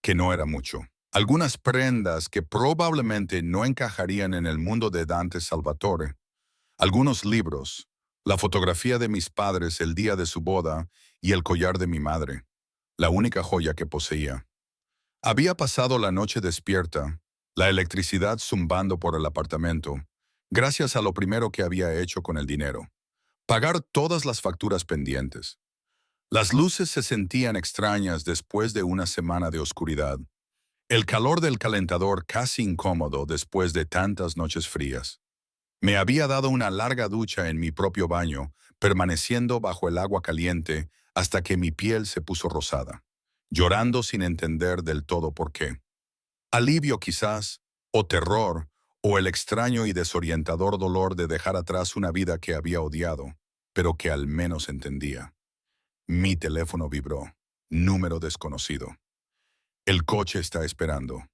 que no era mucho. Algunas prendas que probablemente no encajarían en el mundo de Dante Salvatore. Algunos libros, la fotografía de mis padres el día de su boda y el collar de mi madre, la única joya que poseía. Había pasado la noche despierta, la electricidad zumbando por el apartamento, gracias a lo primero que había hecho con el dinero: pagar todas las facturas pendientes. Las luces se sentían extrañas después de una semana de oscuridad. El calor del calentador casi incómodo después de tantas noches frías. Me había dado una larga ducha en mi propio baño, permaneciendo bajo el agua caliente hasta que mi piel se puso rosada, llorando sin entender del todo por qué. Alivio quizás, o terror, o el extraño y desorientador dolor de dejar atrás una vida que había odiado, pero que al menos entendía. Mi teléfono vibró. Número desconocido. El coche está esperando.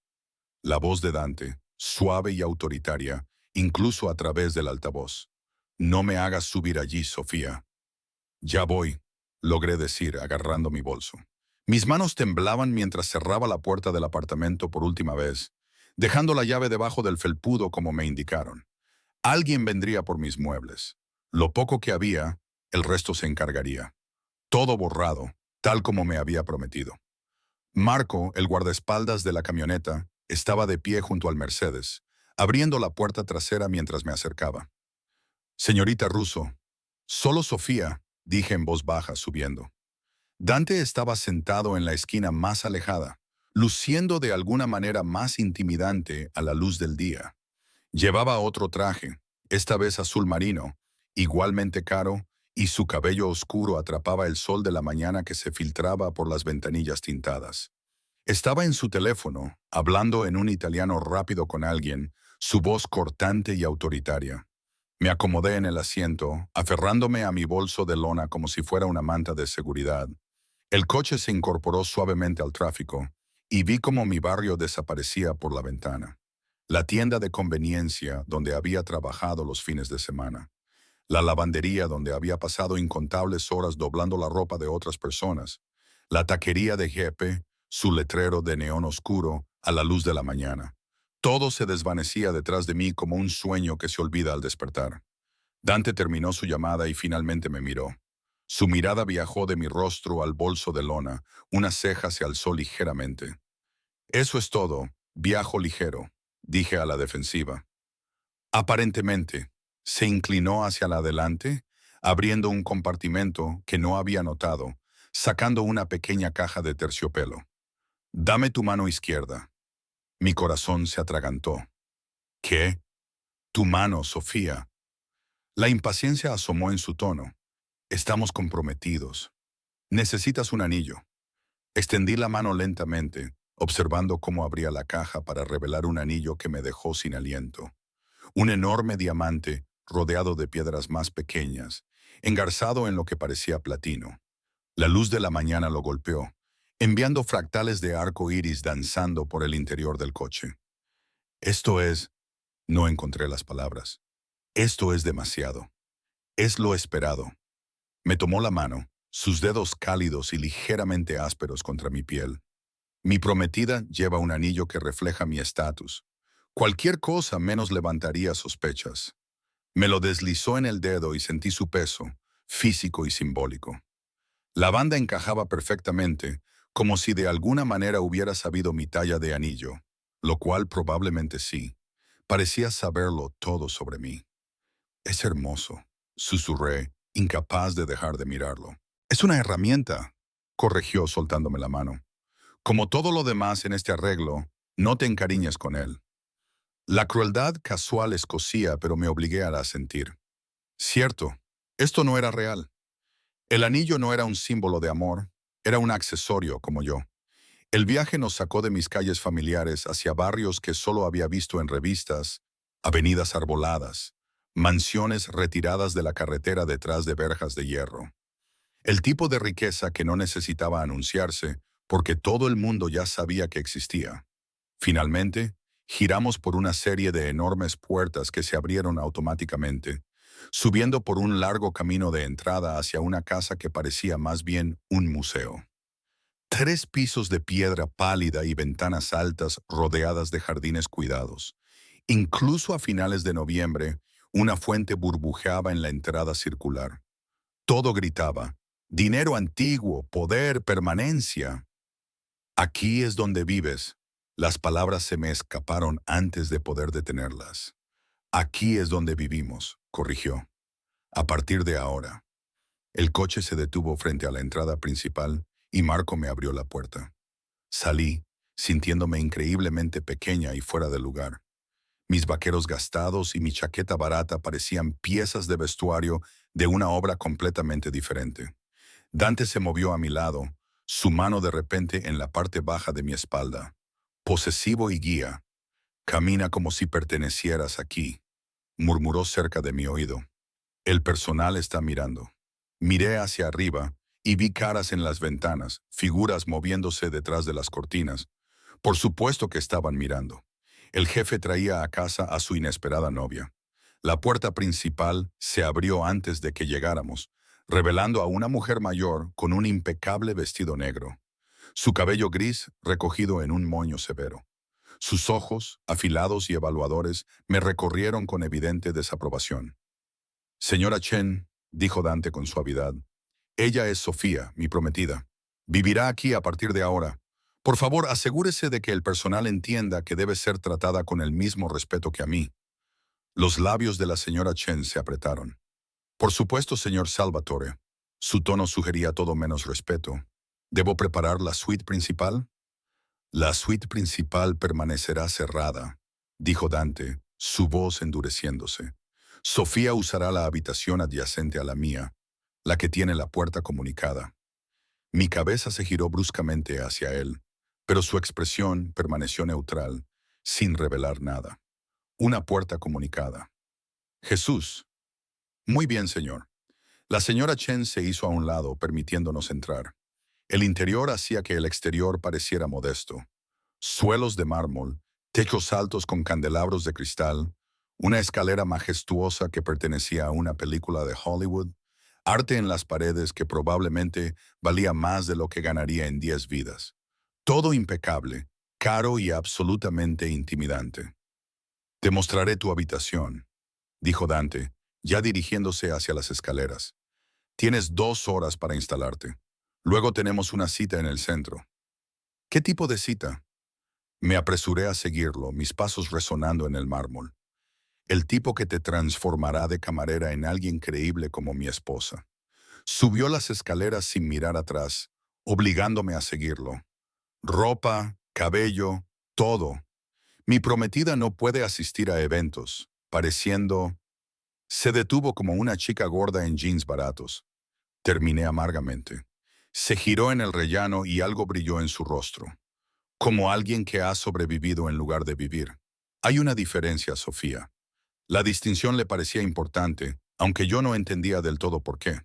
La voz de Dante, suave y autoritaria, incluso a través del altavoz. No me hagas subir allí, Sofía. Ya voy, logré decir, agarrando mi bolso. Mis manos temblaban mientras cerraba la puerta del apartamento por última vez, dejando la llave debajo del felpudo como me indicaron. Alguien vendría por mis muebles. Lo poco que había, el resto se encargaría. Todo borrado, tal como me había prometido. Marco, el guardaespaldas de la camioneta, estaba de pie junto al Mercedes, abriendo la puerta trasera mientras me acercaba. Señorita Russo, solo Sofía, dije en voz baja, subiendo. Dante estaba sentado en la esquina más alejada, luciendo de alguna manera más intimidante a la luz del día. Llevaba otro traje, esta vez azul marino, igualmente caro, y su cabello oscuro atrapaba el sol de la mañana que se filtraba por las ventanillas tintadas. Estaba en su teléfono, hablando en un italiano rápido con alguien, su voz cortante y autoritaria. Me acomodé en el asiento, aferrándome a mi bolso de lona como si fuera una manta de seguridad. El coche se incorporó suavemente al tráfico, y vi cómo mi barrio desaparecía por la ventana. La tienda de conveniencia donde había trabajado los fines de semana. la lavandería donde había pasado incontables horas doblando la ropa de otras personas, la taquería de Jepe, su letrero de neón oscuro a la luz de la mañana. Todo se desvanecía detrás de mí como un sueño que se olvida al despertar. Dante terminó su llamada y finalmente me miró. Su mirada viajó de mi rostro al bolso de lona, una ceja se alzó ligeramente. Eso es todo, viajo ligero, dije a la defensiva. Aparentemente, se inclinó hacia la adelante, abriendo un compartimento que no había notado, sacando una pequeña caja de terciopelo. Dame tu mano izquierda. Mi corazón se atragantó. ¿Qué? Tu mano, Sofía. La impaciencia asomó en su tono. Estamos comprometidos. Necesitas un anillo. Extendí la mano lentamente, observando cómo abría la caja para revelar un anillo que me dejó sin aliento. Un enorme diamante rodeado de piedras más pequeñas, engarzado en lo que parecía platino. La luz de la mañana lo golpeó, enviando fractales de arco iris danzando por el interior del coche. Esto es, no encontré las palabras. Esto es demasiado. Es lo esperado. Me tomó la mano, sus dedos cálidos y ligeramente ásperos contra mi piel. Mi prometida lleva un anillo que refleja mi estatus. Cualquier cosa menos levantaría sospechas. Me lo deslizó en el dedo y sentí su peso, físico y simbólico. La banda encajaba perfectamente, como si de alguna manera hubiera sabido mi talla de anillo, lo cual probablemente sí. Parecía saberlo todo sobre mí. Es hermoso, susurré, incapaz de dejar de mirarlo. Es una herramienta, corrigió soltándome la mano. Como todo lo demás en este arreglo, no te encariñes con él. La crueldad casual escocía, pero me obligué a asentir. Cierto, esto no era real. El anillo no era un símbolo de amor, era un accesorio como yo. El viaje nos sacó de mis calles familiares hacia barrios que solo había visto en revistas, avenidas arboladas, mansiones retiradas de la carretera detrás de verjas de hierro. El tipo de riqueza que no necesitaba anunciarse porque todo el mundo ya sabía que existía. Finalmente, giramos por una serie de enormes puertas que se abrieron automáticamente, subiendo por un largo camino de entrada hacia una casa que parecía más bien un museo. 3 pisos de piedra pálida y ventanas altas rodeadas de jardines cuidados. Incluso a finales de noviembre, una fuente burbujeaba en la entrada circular. Todo gritaba, dinero antiguo, poder, permanencia. Aquí es donde vives. Las palabras se me escaparon antes de poder detenerlas. Aquí es donde vivimos, corrigió. A partir de ahora. El coche se detuvo frente a la entrada principal y Marco me abrió la puerta. Salí, sintiéndome increíblemente pequeña y fuera de lugar. Mis vaqueros gastados y mi chaqueta barata parecían piezas de vestuario de una obra completamente diferente. Dante se movió a mi lado, su mano de repente en la parte baja de mi espalda. Posesivo y guía. Camina como si pertenecieras aquí, murmuró cerca de mi oído. El personal está mirando. Miré hacia arriba y vi caras en las ventanas, figuras moviéndose detrás de las cortinas. Por supuesto que estaban mirando. El jefe traía a casa a su inesperada novia. La puerta principal se abrió antes de que llegáramos, revelando a una mujer mayor con un impecable vestido negro. Su cabello gris recogido en un moño severo. Sus ojos, afilados y evaluadores, me recorrieron con evidente desaprobación. Señora Chen, dijo Dante con suavidad, ella es Sofía, mi prometida. Vivirá aquí a partir de ahora. Por favor, asegúrese de que el personal entienda que debe ser tratada con el mismo respeto que a mí. Los labios de la señora Chen se apretaron. Por supuesto, señor Salvatore. Su tono sugería todo menos respeto. ¿Debo preparar la suite principal? La suite principal permanecerá cerrada, dijo Dante, su voz endureciéndose. Sofía usará la habitación adyacente a la mía, la que tiene la puerta comunicada. Mi cabeza se giró bruscamente hacia él, pero su expresión permaneció neutral, sin revelar nada. Una puerta comunicada. Jesús. Muy bien, señor. La señora Chen se hizo a un lado, permitiéndonos entrar. El interior hacía que el exterior pareciera modesto. Suelos de mármol, techos altos con candelabros de cristal, Una escalera majestuosa que pertenecía a una película de Hollywood, arte en las paredes que probablemente valía más de lo que ganaría en 10 vidas. Todo impecable, caro y absolutamente intimidante. Te mostraré tu habitación, dijo Dante, ya dirigiéndose hacia las escaleras. Tienes 2 horas para instalarte. Luego tenemos una cita en el centro. ¿Qué tipo de cita? Me apresuré a seguirlo, mis pasos resonando en el mármol. El tipo que te transformará de camarera en alguien creíble como mi esposa. Subió las escaleras sin mirar atrás, obligándome a seguirlo. Ropa, cabello, todo. Mi prometida no puede asistir a eventos, pareciendo... Se detuvo como una chica gorda en jeans baratos. Terminé amargamente. Se giró en el rellano y algo brilló en su rostro. Como alguien que ha sobrevivido en lugar de vivir. Hay una diferencia, Sofía. La distinción le parecía importante, aunque yo no entendía del todo por qué.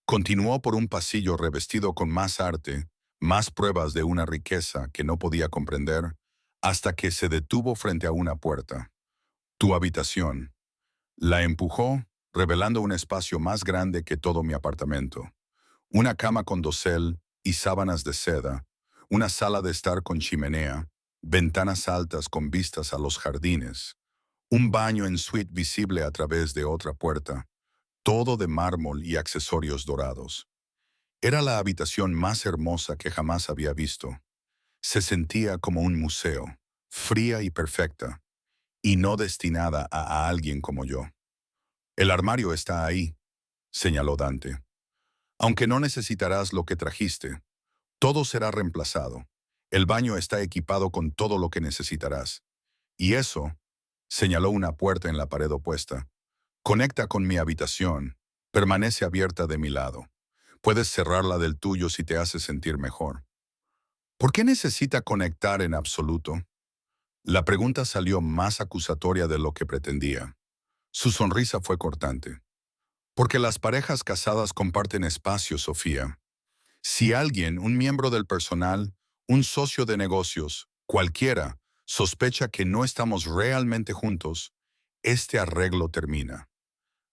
Continuó por un pasillo revestido con más arte, más pruebas de una riqueza que no podía comprender, hasta que se detuvo frente a una puerta. Tu habitación. La empujó, revelando un espacio más grande que todo mi apartamento. Una cama con dosel y sábanas de seda, una sala de estar con chimenea, ventanas altas con vistas a los jardines, un baño en suite visible a través de otra puerta, todo de mármol y accesorios dorados. Era la habitación más hermosa que jamás había visto. Se sentía como un museo, fría y perfecta, y no destinada a alguien como yo. El armario está ahí, señaló Dante. Aunque no necesitarás lo que trajiste, todo será reemplazado. El baño está equipado con todo lo que necesitarás. Y eso, señaló una puerta en la pared opuesta, conecta con mi habitación, permanece abierta de mi lado. Puedes cerrarla del tuyo si te hace sentir mejor. ¿Por qué necesita conectar en absoluto? La pregunta salió más acusatoria de lo que pretendía. Su sonrisa fue cortante. Porque las parejas casadas comparten espacio, Sofía. Si alguien, un miembro del personal, un socio de negocios, cualquiera, sospecha que no estamos realmente juntos, este arreglo termina.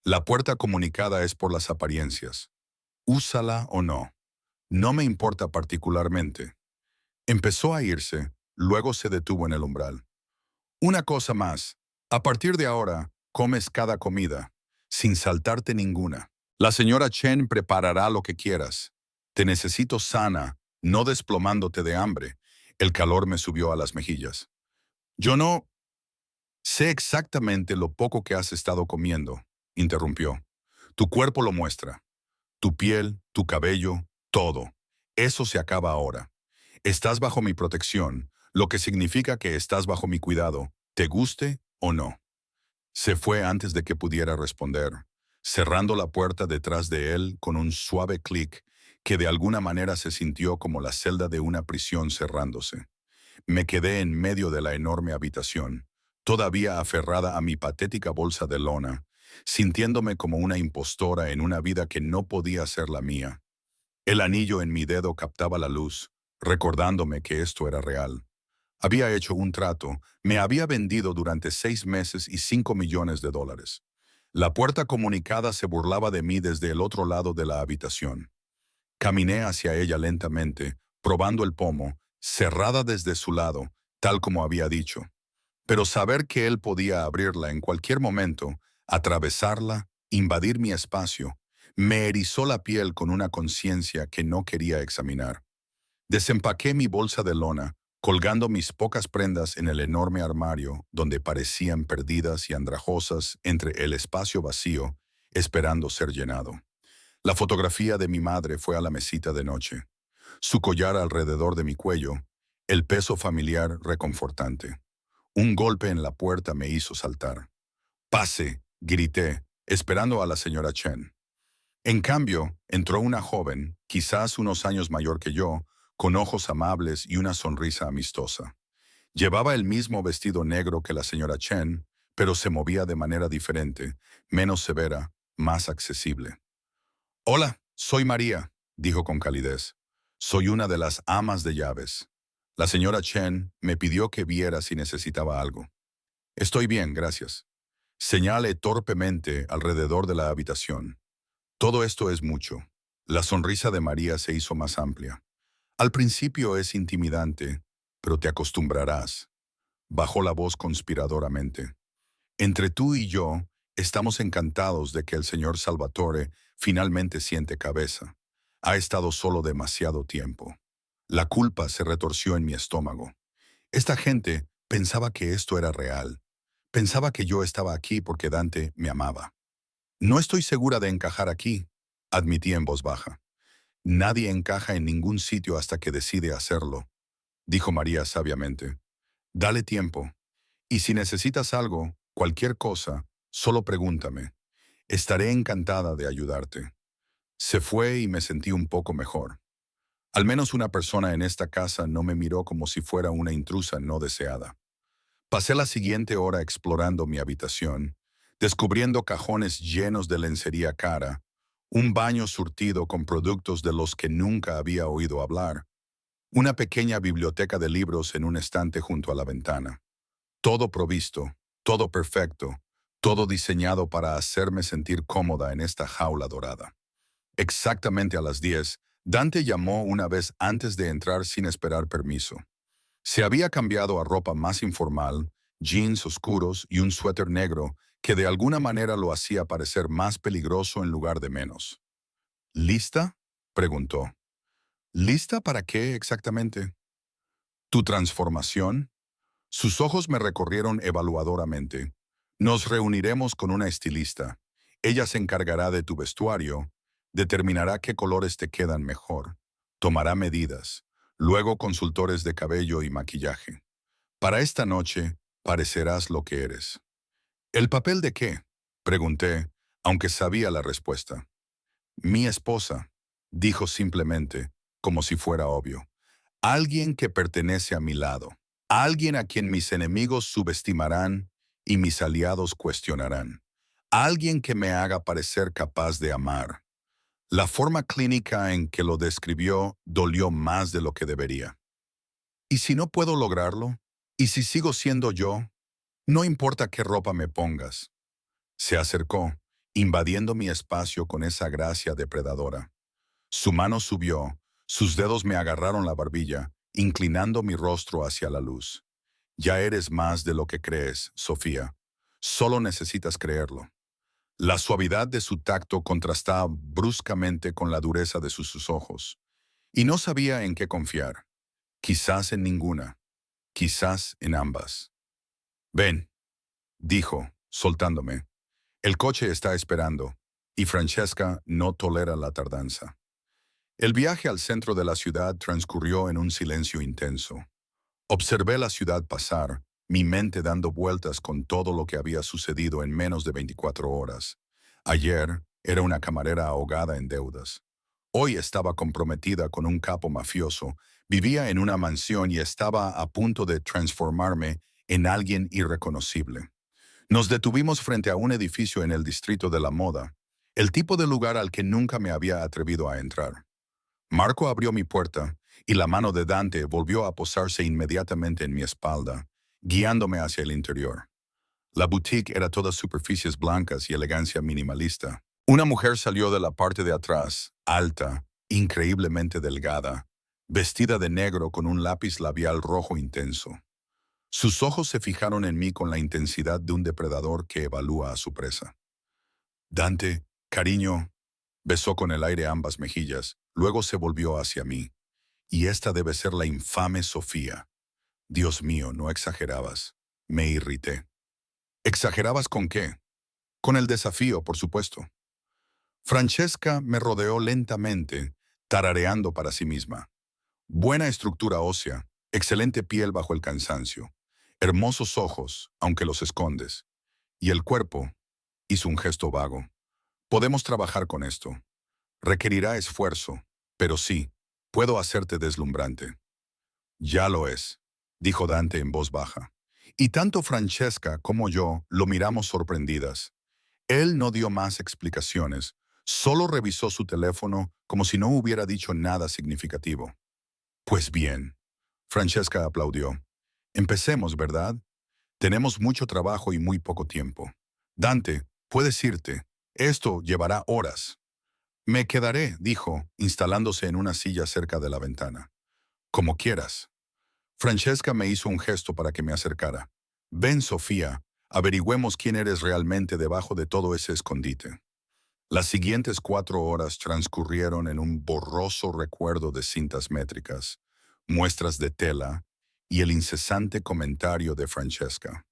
La puerta comunicada es por las apariencias. Úsala o no. No me importa particularmente. Empezó a irse, luego se detuvo en el umbral. Una cosa más. A partir de ahora, comes cada comida, sin saltarte ninguna. La señora Chen preparará lo que quieras. Te necesito sana, no desplomándote de hambre. El calor me subió a las mejillas. Yo no sé exactamente lo poco que has estado comiendo, interrumpió. Tu cuerpo lo muestra. Tu piel, tu cabello, todo. Eso se acaba ahora. Estás bajo mi protección, lo que significa que estás bajo mi cuidado, te guste o no. Se fue antes de que pudiera responder, cerrando la puerta detrás de él con un suave clic que de alguna manera se sintió como la celda de una prisión cerrándose. Me quedé en medio de la enorme habitación, todavía aferrada a mi patética bolsa de lona, sintiéndome como una impostora en una vida que no podía ser la mía. El anillo en mi dedo captaba la luz, recordándome que esto era real. Había hecho un trato, me había vendido durante 6 meses y $5 millones. La puerta comunicada se burlaba de mí desde el otro lado de la habitación. Caminé hacia ella lentamente, probando el pomo, cerrada desde su lado, tal como había dicho. Pero saber que él podía abrirla en cualquier momento, atravesarla, invadir mi espacio, me erizó la piel con una conciencia que no quería examinar. Desempaqué mi bolsa de lona, colgando mis pocas prendas en el enorme armario, donde parecían perdidas y andrajosas entre el espacio vacío, esperando ser llenado. La fotografía de mi madre fue a la mesita de noche. Su collar alrededor de mi cuello, el peso familiar reconfortante. Un golpe en la puerta me hizo saltar. «¡Pase!», grité, esperando a la señora Chen. En cambio, entró una joven, quizás unos años mayor que yo, con ojos amables y una sonrisa amistosa. Llevaba el mismo vestido negro que la señora Chen, pero se movía de manera diferente, menos severa, más accesible. «Hola, soy María», dijo con calidez. «Soy una de las amas de llaves. La señora Chen me pidió que viera si necesitaba algo». «Estoy bien, gracias». Señale torpemente alrededor de la habitación. Todo esto es mucho. La sonrisa de María se hizo más amplia. Al principio es intimidante, pero te acostumbrarás. Bajó la voz conspiradoramente. Entre tú y yo, estamos encantados de que el señor Salvatore finalmente siente cabeza. Ha estado solo demasiado tiempo. La culpa se retorció en mi estómago. Esta gente pensaba que esto era real. Pensaba que yo estaba aquí porque Dante me amaba. No estoy segura de encajar aquí, admití en voz baja. Nadie encaja en ningún sitio hasta que decide hacerlo, dijo María sabiamente. Dale tiempo. Y si necesitas algo, cualquier cosa, solo pregúntame. Estaré encantada de ayudarte. Se fue y me sentí un poco mejor. Al menos una persona en esta casa no me miró como si fuera una intrusa no deseada. Pasé la siguiente hora explorando mi habitación, descubriendo cajones llenos de lencería cara, un baño surtido con productos de los que nunca había oído hablar, una pequeña biblioteca de libros en un estante junto a la ventana. Todo provisto, todo perfecto, todo diseñado para hacerme sentir cómoda en esta jaula dorada. Exactamente a las 10, Dante llamó una vez antes de entrar sin esperar permiso. Se había cambiado a ropa más informal, jeans oscuros y un suéter negro que de alguna manera lo hacía parecer más peligroso en lugar de menos. ¿Lista?, preguntó. ¿Lista para qué exactamente? ¿Tu transformación? Sus ojos me recorrieron evaluadoramente. Nos reuniremos con una estilista. Ella se encargará de tu vestuario, determinará qué colores te quedan mejor, tomará medidas, luego consultores de cabello y maquillaje. Para esta noche, parecerás lo que eres. ¿El papel de qué?, pregunté, aunque sabía la respuesta. Mi esposa, dijo simplemente, como si fuera obvio. Alguien que pertenece a mi lado. Alguien a quien mis enemigos subestimarán y mis aliados cuestionarán. Alguien que me haga parecer capaz de amar. La forma clínica en que lo describió dolió más de lo que debería. ¿Y si no puedo lograrlo? ¿Y si sigo siendo yo? No importa qué ropa me pongas. Se acercó, invadiendo mi espacio con esa gracia depredadora. Su mano subió, sus dedos me agarraron la barbilla, inclinando mi rostro hacia la luz. Ya eres más de lo que crees, Sofía. Solo necesitas creerlo. La suavidad de su tacto contrastaba bruscamente con la dureza de sus ojos. Y no sabía en qué confiar. Quizás en ninguna. Quizás en ambas. Ven, dijo, soltándome. El coche está esperando, y Francesca no tolera la tardanza. El viaje al centro de la ciudad transcurrió en un silencio intenso. Observé la ciudad pasar, mi mente dando vueltas con todo lo que había sucedido en menos de 24 horas. Ayer era una camarera ahogada en deudas. Hoy estaba comprometida con un capo mafioso, vivía en una mansión y estaba a punto de transformarme en alguien irreconocible. Nos detuvimos frente a un edificio en el distrito de la moda, el tipo de lugar al que nunca me había atrevido a entrar. Marco abrió mi puerta y la mano de Dante volvió a posarse inmediatamente en mi espalda, guiándome hacia el interior. La boutique era toda superficies blancas y elegancia minimalista. Una mujer salió de la parte de atrás, alta, increíblemente delgada, vestida de negro con un lápiz labial rojo intenso. Sus ojos se fijaron en mí con la intensidad de un depredador que evalúa a su presa. Dante, cariño, besó con el aire ambas mejillas, luego se volvió hacia mí. Y esta debe ser la infame Sofía. Dios mío, no exagerabas. Me irrité. ¿Exagerabas con qué? Con el desafío, por supuesto. Francesca me rodeó lentamente, tarareando para sí misma. Buena estructura ósea, excelente piel bajo el cansancio, hermosos ojos, aunque los escondes. Y el cuerpo, hizo un gesto vago. Podemos trabajar con esto. Requerirá esfuerzo, pero sí, puedo hacerte deslumbrante. Ya lo es, dijo Dante en voz baja. Y tanto Francesca como yo lo miramos sorprendidas. Él no dio más explicaciones, solo revisó su teléfono como si no hubiera dicho nada significativo. Pues bien, Francesca aplaudió. Empecemos, ¿verdad? Tenemos mucho trabajo y muy poco tiempo. Dante, puedes irte. Esto llevará horas. Me quedaré, dijo, instalándose en una silla cerca de la ventana. Como quieras. Francesca me hizo un gesto para que me acercara. Ven, Sofía, averigüemos quién eres realmente debajo de todo ese escondite. Las siguientes 4 horas transcurrieron en un borroso recuerdo de cintas métricas, muestras de tela y el incesante comentario de Francesca.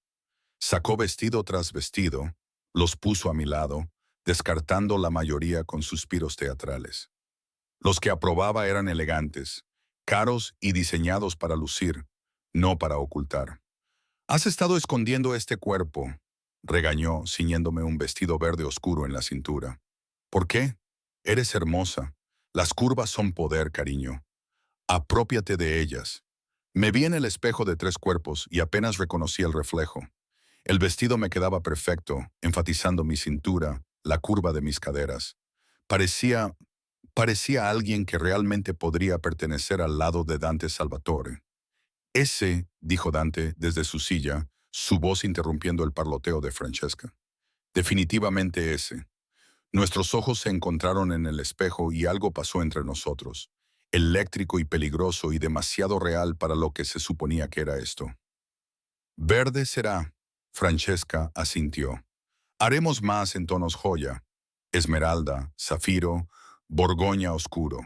Sacó vestido tras vestido, los puso a mi lado, descartando la mayoría con suspiros teatrales. Los que aprobaba eran elegantes, caros y diseñados para lucir, no para ocultar. «Has estado escondiendo este cuerpo», regañó, ciñéndome un vestido verde oscuro en la cintura. «¿Por qué? Eres hermosa. Las curvas son poder, cariño. Aprópiate de ellas». Me vi en el espejo de 3 cuerpos y apenas reconocí el reflejo. El vestido me quedaba perfecto, enfatizando mi cintura, la curva de mis caderas. Parecía, parecía alguien que realmente podría pertenecer al lado de Dante Salvatore. «Ese», dijo Dante desde su silla, su voz interrumpiendo el parloteo de Francesca. «Definitivamente ese». Nuestros ojos se encontraron en el espejo y algo pasó entre nosotros, eléctrico y peligroso y demasiado real para lo que se suponía que era esto. «Verde será», Francesca asintió. «Haremos más en tonos joya, esmeralda, zafiro, borgoña oscuro.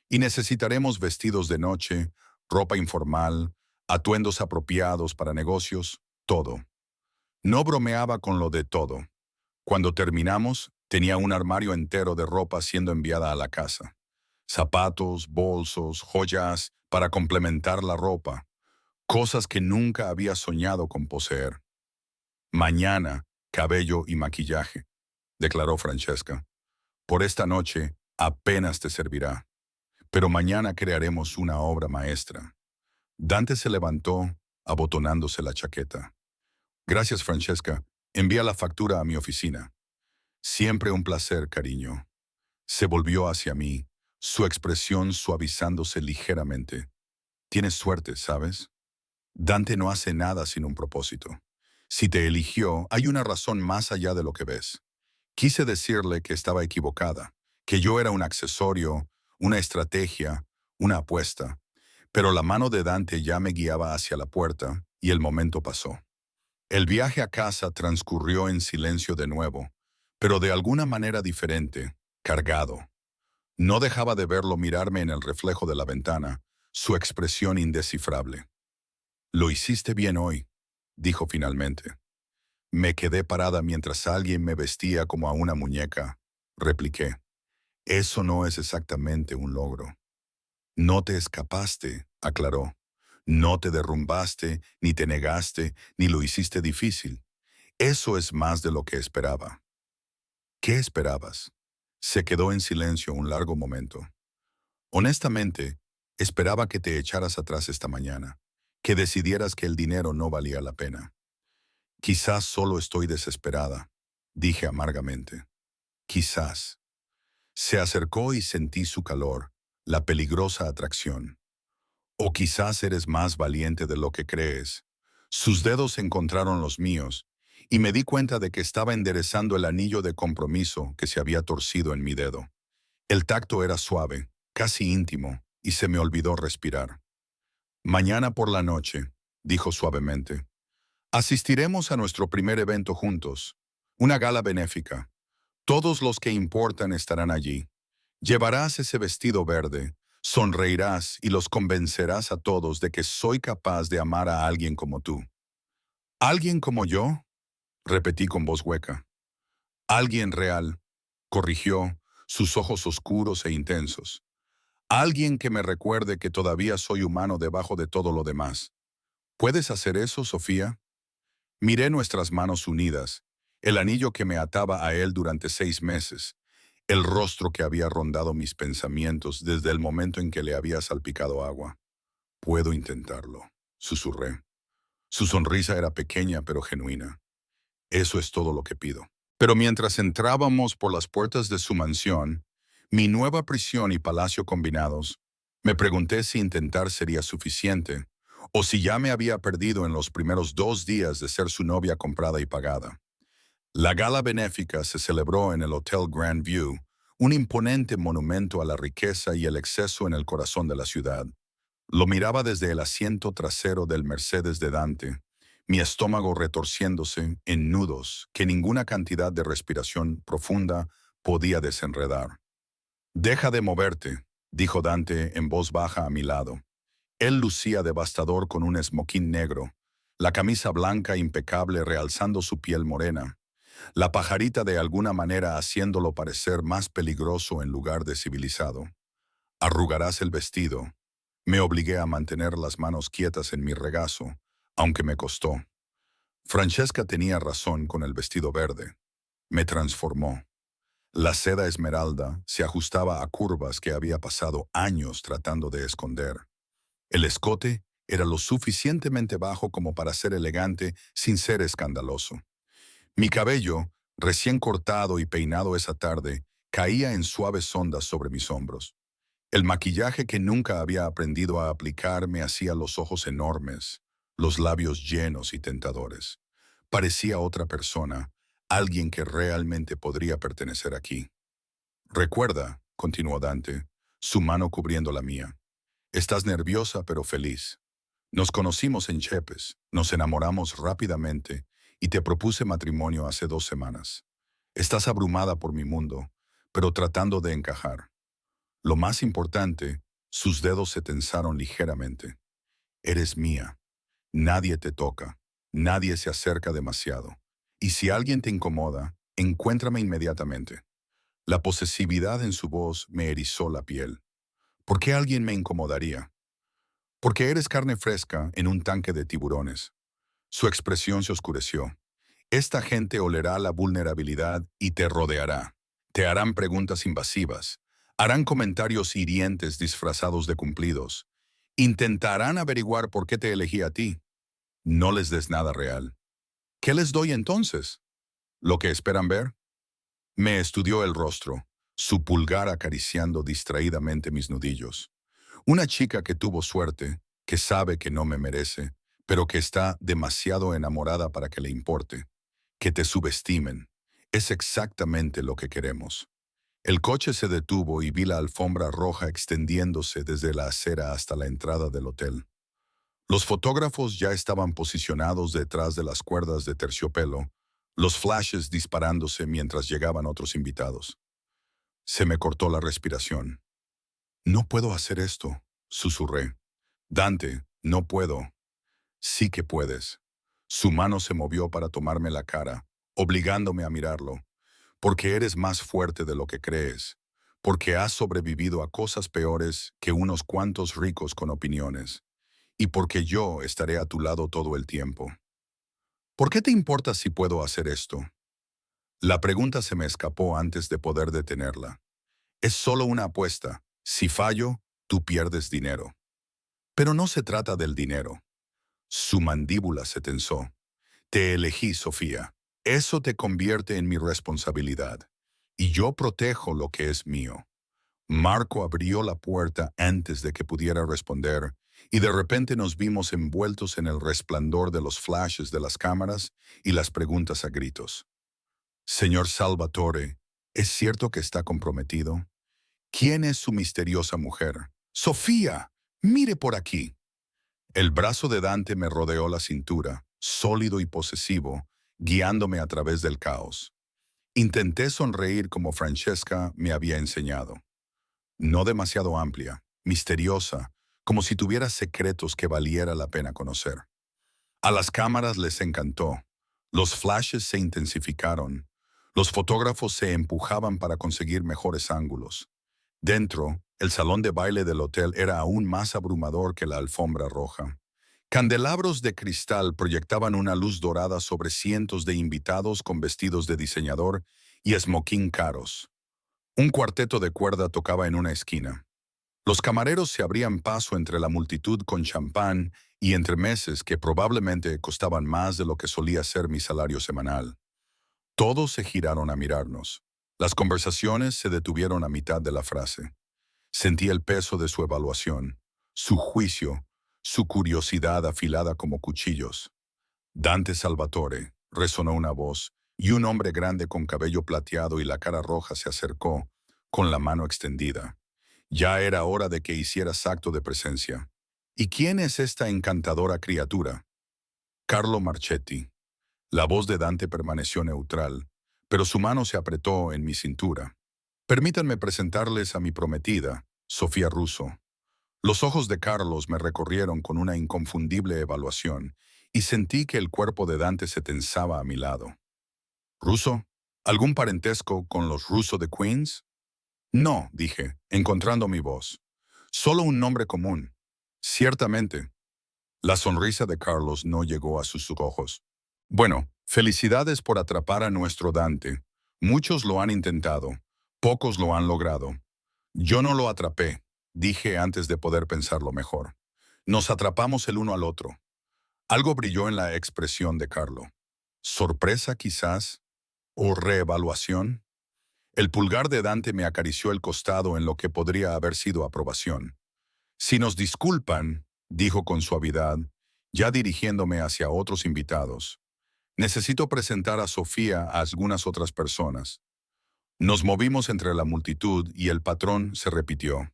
Y necesitaremos vestidos de noche, ropa informal, atuendos apropiados para negocios, todo». No bromeaba con lo de todo. Cuando terminamos, tenía un armario entero de ropa siendo enviada a la casa. Zapatos, bolsos, joyas para complementar la ropa, cosas que nunca había soñado con poseer. «Mañana, cabello y maquillaje», declaró Francesca. «Por esta noche apenas te servirá, pero mañana crearemos una obra maestra». Dante se levantó, abotonándose la chaqueta. «Gracias, Francesca. Envía la factura a mi oficina». «Siempre un placer, cariño». Se volvió hacia mí, su expresión suavizándose ligeramente. «Tienes suerte, ¿sabes? Dante no hace nada sin un propósito. Si te eligió, hay una razón más allá de lo que ves». Quise decirle que estaba equivocada, que yo era un accesorio, una estrategia, una apuesta, pero la mano de Dante ya me guiaba hacia la puerta y el momento pasó. El viaje a casa transcurrió en silencio de nuevo, pero de alguna manera diferente, cargado. No dejaba de verlo mirarme en el reflejo de la ventana, su expresión indescifrable. «Lo hiciste bien hoy», dijo finalmente. «Me quedé parada mientras alguien me vestía como a una muñeca», repliqué. «Eso no es exactamente un logro». «No te escapaste», aclaró. «No te derrumbaste, ni te negaste, ni lo hiciste difícil. Eso es más de lo que esperaba». «¿Qué esperabas?». Se quedó en silencio un largo momento. «Honestamente, esperaba que te echaras atrás esta mañana, que decidieras que el dinero no valía la pena». «Quizás solo estoy desesperada», dije amargamente. «Quizás». Se acercó y sentí su calor, la peligrosa atracción. «O quizás eres más valiente de lo que crees». Sus dedos encontraron los míos, y me di cuenta de que estaba enderezando el anillo de compromiso que se había torcido en mi dedo. El tacto era suave, casi íntimo, y se me olvidó respirar. «Mañana por la noche», dijo suavemente, «asistiremos a nuestro primer evento juntos, una gala benéfica. Todos los que importan estarán allí. Llevarás ese vestido verde, sonreirás y los convencerás a todos de que soy capaz de amar a alguien como tú». «¿Alguien como yo?», repetí con voz hueca. «Alguien real», corrigió, sus ojos oscuros e intensos. «Alguien que me recuerde que todavía soy humano debajo de todo lo demás». «¿Puedes hacer eso, Sofía?». Miré nuestras manos unidas, el anillo que me ataba a él durante 6 meses, el rostro que había rondado mis pensamientos desde el momento en que le había salpicado agua. «Puedo intentarlo», susurré. Su sonrisa era pequeña pero genuina. «Eso es todo lo que pido». Pero mientras entrábamos por las puertas de su mansión, mi nueva prisión y palacio combinados, me pregunté si intentar sería suficiente, o si ya me había perdido en los primeros 2 días de ser su novia comprada y pagada. La gala benéfica se celebró en el Hotel Grand View, un imponente monumento a la riqueza y el exceso en el corazón de la ciudad. Lo miraba desde el asiento trasero del Mercedes de Dante, mi estómago retorciéndose en nudos que ninguna cantidad de respiración profunda podía desenredar. «Deja de moverte», dijo Dante en voz baja a mi lado. Él lucía devastador con un esmoquín negro, la camisa blanca impecable realzando su piel morena, la pajarita de alguna manera haciéndolo parecer más peligroso en lugar de civilizado. «Arrugarás el vestido». Me obligué a mantener las manos quietas en mi regazo, aunque me costó. Francesca tenía razón con el vestido verde. Me transformó. La seda esmeralda se ajustaba a curvas que había pasado años tratando de esconder. El escote era lo suficientemente bajo como para ser elegante sin ser escandaloso. Mi cabello, recién cortado y peinado esa tarde, caía en suaves ondas sobre mis hombros. El maquillaje que nunca había aprendido a aplicar me hacía los ojos enormes, los labios llenos y tentadores. Parecía otra persona, alguien que realmente podría pertenecer aquí. «Recuerda», continuó Dante, su mano cubriendo la mía, «estás nerviosa pero feliz. Nos conocimos en Chepes, nos enamoramos rápidamente y te propuse matrimonio hace 2 semanas. Estás abrumada por mi mundo, pero tratando de encajar. Lo más importante, sus dedos se tensaron ligeramente. Eres mía. Nadie te toca. Nadie se acerca demasiado. Y si alguien te incomoda, encuéntrame inmediatamente». La posesividad en su voz me erizó la piel. ¿Por qué alguien me incomodaría? Porque eres carne fresca en un tanque de tiburones. Su expresión se oscureció. Esta gente olerá la vulnerabilidad y te rodeará. Te harán preguntas invasivas. Harán comentarios hirientes disfrazados de cumplidos. Intentarán averiguar por qué te elegí a ti. No les des nada real. ¿Qué les doy entonces? ¿Lo que esperan ver? Me estudió el rostro, su pulgar acariciando distraídamente mis nudillos. Una chica que tuvo suerte, que sabe que no me merece, pero que está demasiado enamorada para que le importe. Que te subestimen. Es exactamente lo que queremos. El coche se detuvo y vi la alfombra roja extendiéndose desde la acera hasta la entrada del hotel. Los fotógrafos ya estaban posicionados detrás de las cuerdas de terciopelo, los flashes disparándose mientras llegaban otros invitados. Se me cortó la respiración. «No puedo hacer esto», susurré. «Dante, no puedo». «Sí que puedes». Su mano se movió para tomarme la cara, obligándome a mirarlo. «Porque eres más fuerte de lo que crees. Porque has sobrevivido a cosas peores que unos cuantos ricos con opiniones. Y porque yo estaré a tu lado todo el tiempo». «¿Por qué te importa si puedo hacer esto?» La pregunta se me escapó antes de poder detenerla. «Es solo una apuesta. Si fallo, tú pierdes dinero». «Pero no se trata del dinero». Su mandíbula se tensó. «Te elegí, Sofía. Eso te convierte en mi responsabilidad. Y yo protejo lo que es mío». Marco abrió la puerta antes de que pudiera responder, y de repente nos vimos envueltos en el resplandor de los flashes de las cámaras y las preguntas a gritos. «Señor Salvatore, ¿es cierto que está comprometido? ¿Quién es su misteriosa mujer? Sofía, mire por aquí». El brazo de Dante me rodeó la cintura, sólido y posesivo, guiándome a través del caos. Intenté sonreír como Francesca me había enseñado. No demasiado amplia, misteriosa, como si tuviera secretos que valiera la pena conocer. A las cámaras les encantó. Los flashes se intensificaron. Los fotógrafos se empujaban para conseguir mejores ángulos. Dentro, el salón de baile del hotel era aún más abrumador que la alfombra roja. Candelabros de cristal proyectaban una luz dorada sobre cientos de invitados con vestidos de diseñador y esmoquín caros. Un cuarteto de cuerda tocaba en una esquina. Los camareros se abrían paso entre la multitud con champán y entremeses que probablemente costaban más de lo que solía ser mi salario semanal. Todos se giraron a mirarnos. Las conversaciones se detuvieron a mitad de la frase. Sentí el peso de su evaluación, su juicio, su curiosidad afilada como cuchillos. «Dante Salvatore», resonó una voz, y un hombre grande con cabello plateado y la cara roja se acercó, con la mano extendida. Ya era hora de que hicieras acto de presencia. ¿Y quién es esta encantadora criatura? Carlo Marchetti. La voz de Dante permaneció neutral, pero su mano se apretó en mi cintura. Permítanme presentarles a mi prometida, Sofía Russo. Los ojos de Carlos me recorrieron con una inconfundible evaluación y sentí que el cuerpo de Dante se tensaba a mi lado. ¿Russo? ¿Algún parentesco con los Russo de Queens? No, dije, encontrando mi voz. Solo un nombre común. Ciertamente. La sonrisa de Carlos no llegó a sus ojos. Bueno, felicidades por atrapar a nuestro Dante. Muchos lo han intentado, pocos lo han logrado. Yo no lo atrapé, dije antes de poder pensarlo mejor. Nos atrapamos el uno al otro. Algo brilló en la expresión de Carlo. ¿Sorpresa quizás? ¿O reevaluación? El pulgar de Dante me acarició el costado en lo que podría haber sido aprobación. Si nos disculpan, dijo con suavidad, ya dirigiéndome hacia otros invitados, necesito presentar a Sofía a algunas otras personas. Nos movimos entre la multitud y el patrón se repitió.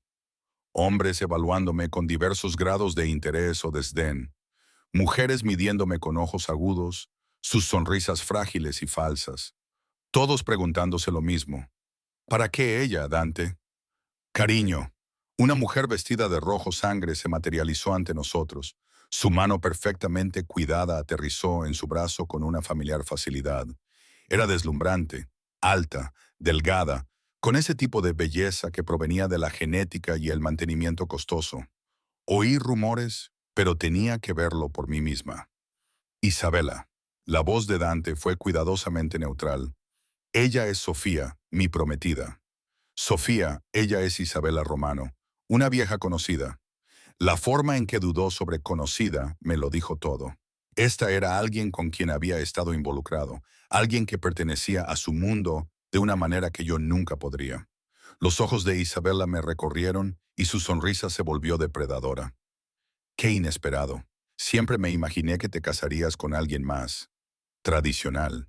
Hombres evaluándome con diversos grados de interés o desdén. Mujeres midiéndome con ojos agudos, sus sonrisas frágiles y falsas. Todos preguntándose lo mismo. ¿Para qué ella, Dante? Cariño. Una mujer vestida de rojo sangre se materializó ante nosotros. Su mano perfectamente cuidada aterrizó en su brazo con una familiar facilidad. Era deslumbrante, alta, delgada, con ese tipo de belleza que provenía de la genética y el mantenimiento costoso. Oí rumores, pero tenía que verlo por mí misma. Isabela. La voz de Dante fue cuidadosamente neutral. Ella es Sofía, mi prometida. Sofía, ella es Isabela Romano, una vieja conocida. La forma en que dudó sobre conocida me lo dijo todo. Esta era alguien con quien había estado involucrado, alguien que pertenecía a su mundo de una manera que yo nunca podría. Los ojos de Isabela me recorrieron y su sonrisa se volvió depredadora. Qué inesperado. Siempre me imaginé que te casarías con alguien más. Tradicional.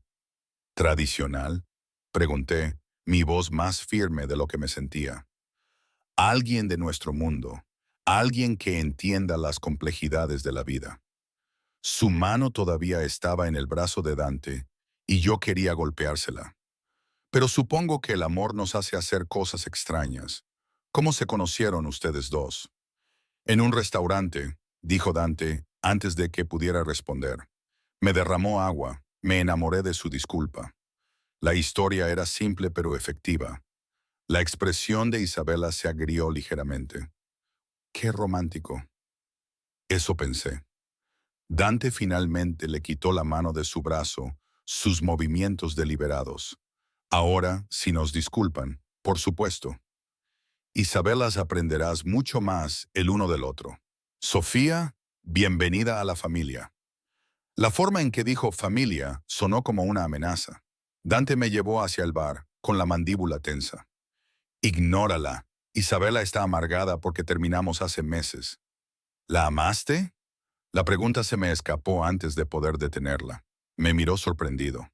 ¿Tradicional? Pregunté, mi voz más firme de lo que me sentía. Alguien de nuestro mundo, alguien que entienda las complejidades de la vida. Su mano todavía estaba en el brazo de Dante y yo quería golpeársela. Pero supongo que el amor nos hace hacer cosas extrañas. ¿Cómo se conocieron ustedes dos? En un restaurante, dijo Dante antes de que pudiera responder. Me derramó agua, me enamoré de su disculpa. La historia era simple pero efectiva. La expresión de Isabela se agrió ligeramente. Qué romántico. Eso pensé. Dante finalmente le quitó la mano de su brazo, sus movimientos deliberados. Ahora, si nos disculpan, por supuesto. Isabelas aprenderás mucho más el uno del otro. Sofía, bienvenida a la familia. La forma en que dijo familia sonó como una amenaza. Dante me llevó hacia el bar, con la mandíbula tensa. Ignórala. Isabela está amargada porque terminamos hace meses. ¿La amaste? La pregunta se me escapó antes de poder detenerla. Me miró sorprendido.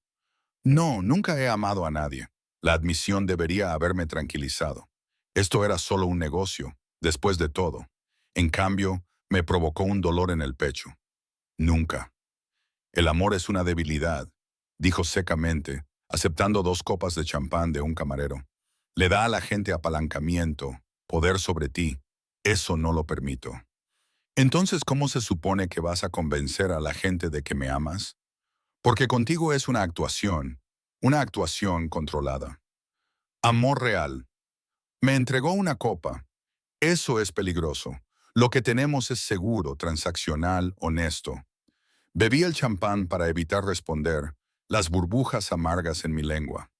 No, nunca he amado a nadie. La admisión debería haberme tranquilizado. Esto era solo un negocio, después de todo. En cambio, me provocó un dolor en el pecho. Nunca. El amor es una debilidad, dijo secamente, aceptando 2 copas de champán de un camarero. Le da a la gente apalancamiento, poder sobre ti. Eso no lo permito. Entonces, ¿cómo se supone que vas a convencer a la gente de que me amas? Porque contigo es una actuación controlada. Amor real. Me entregó una copa. Eso es peligroso. Lo que tenemos es seguro, transaccional, honesto. Bebí el champán para evitar responder, las burbujas amargas en mi lengua.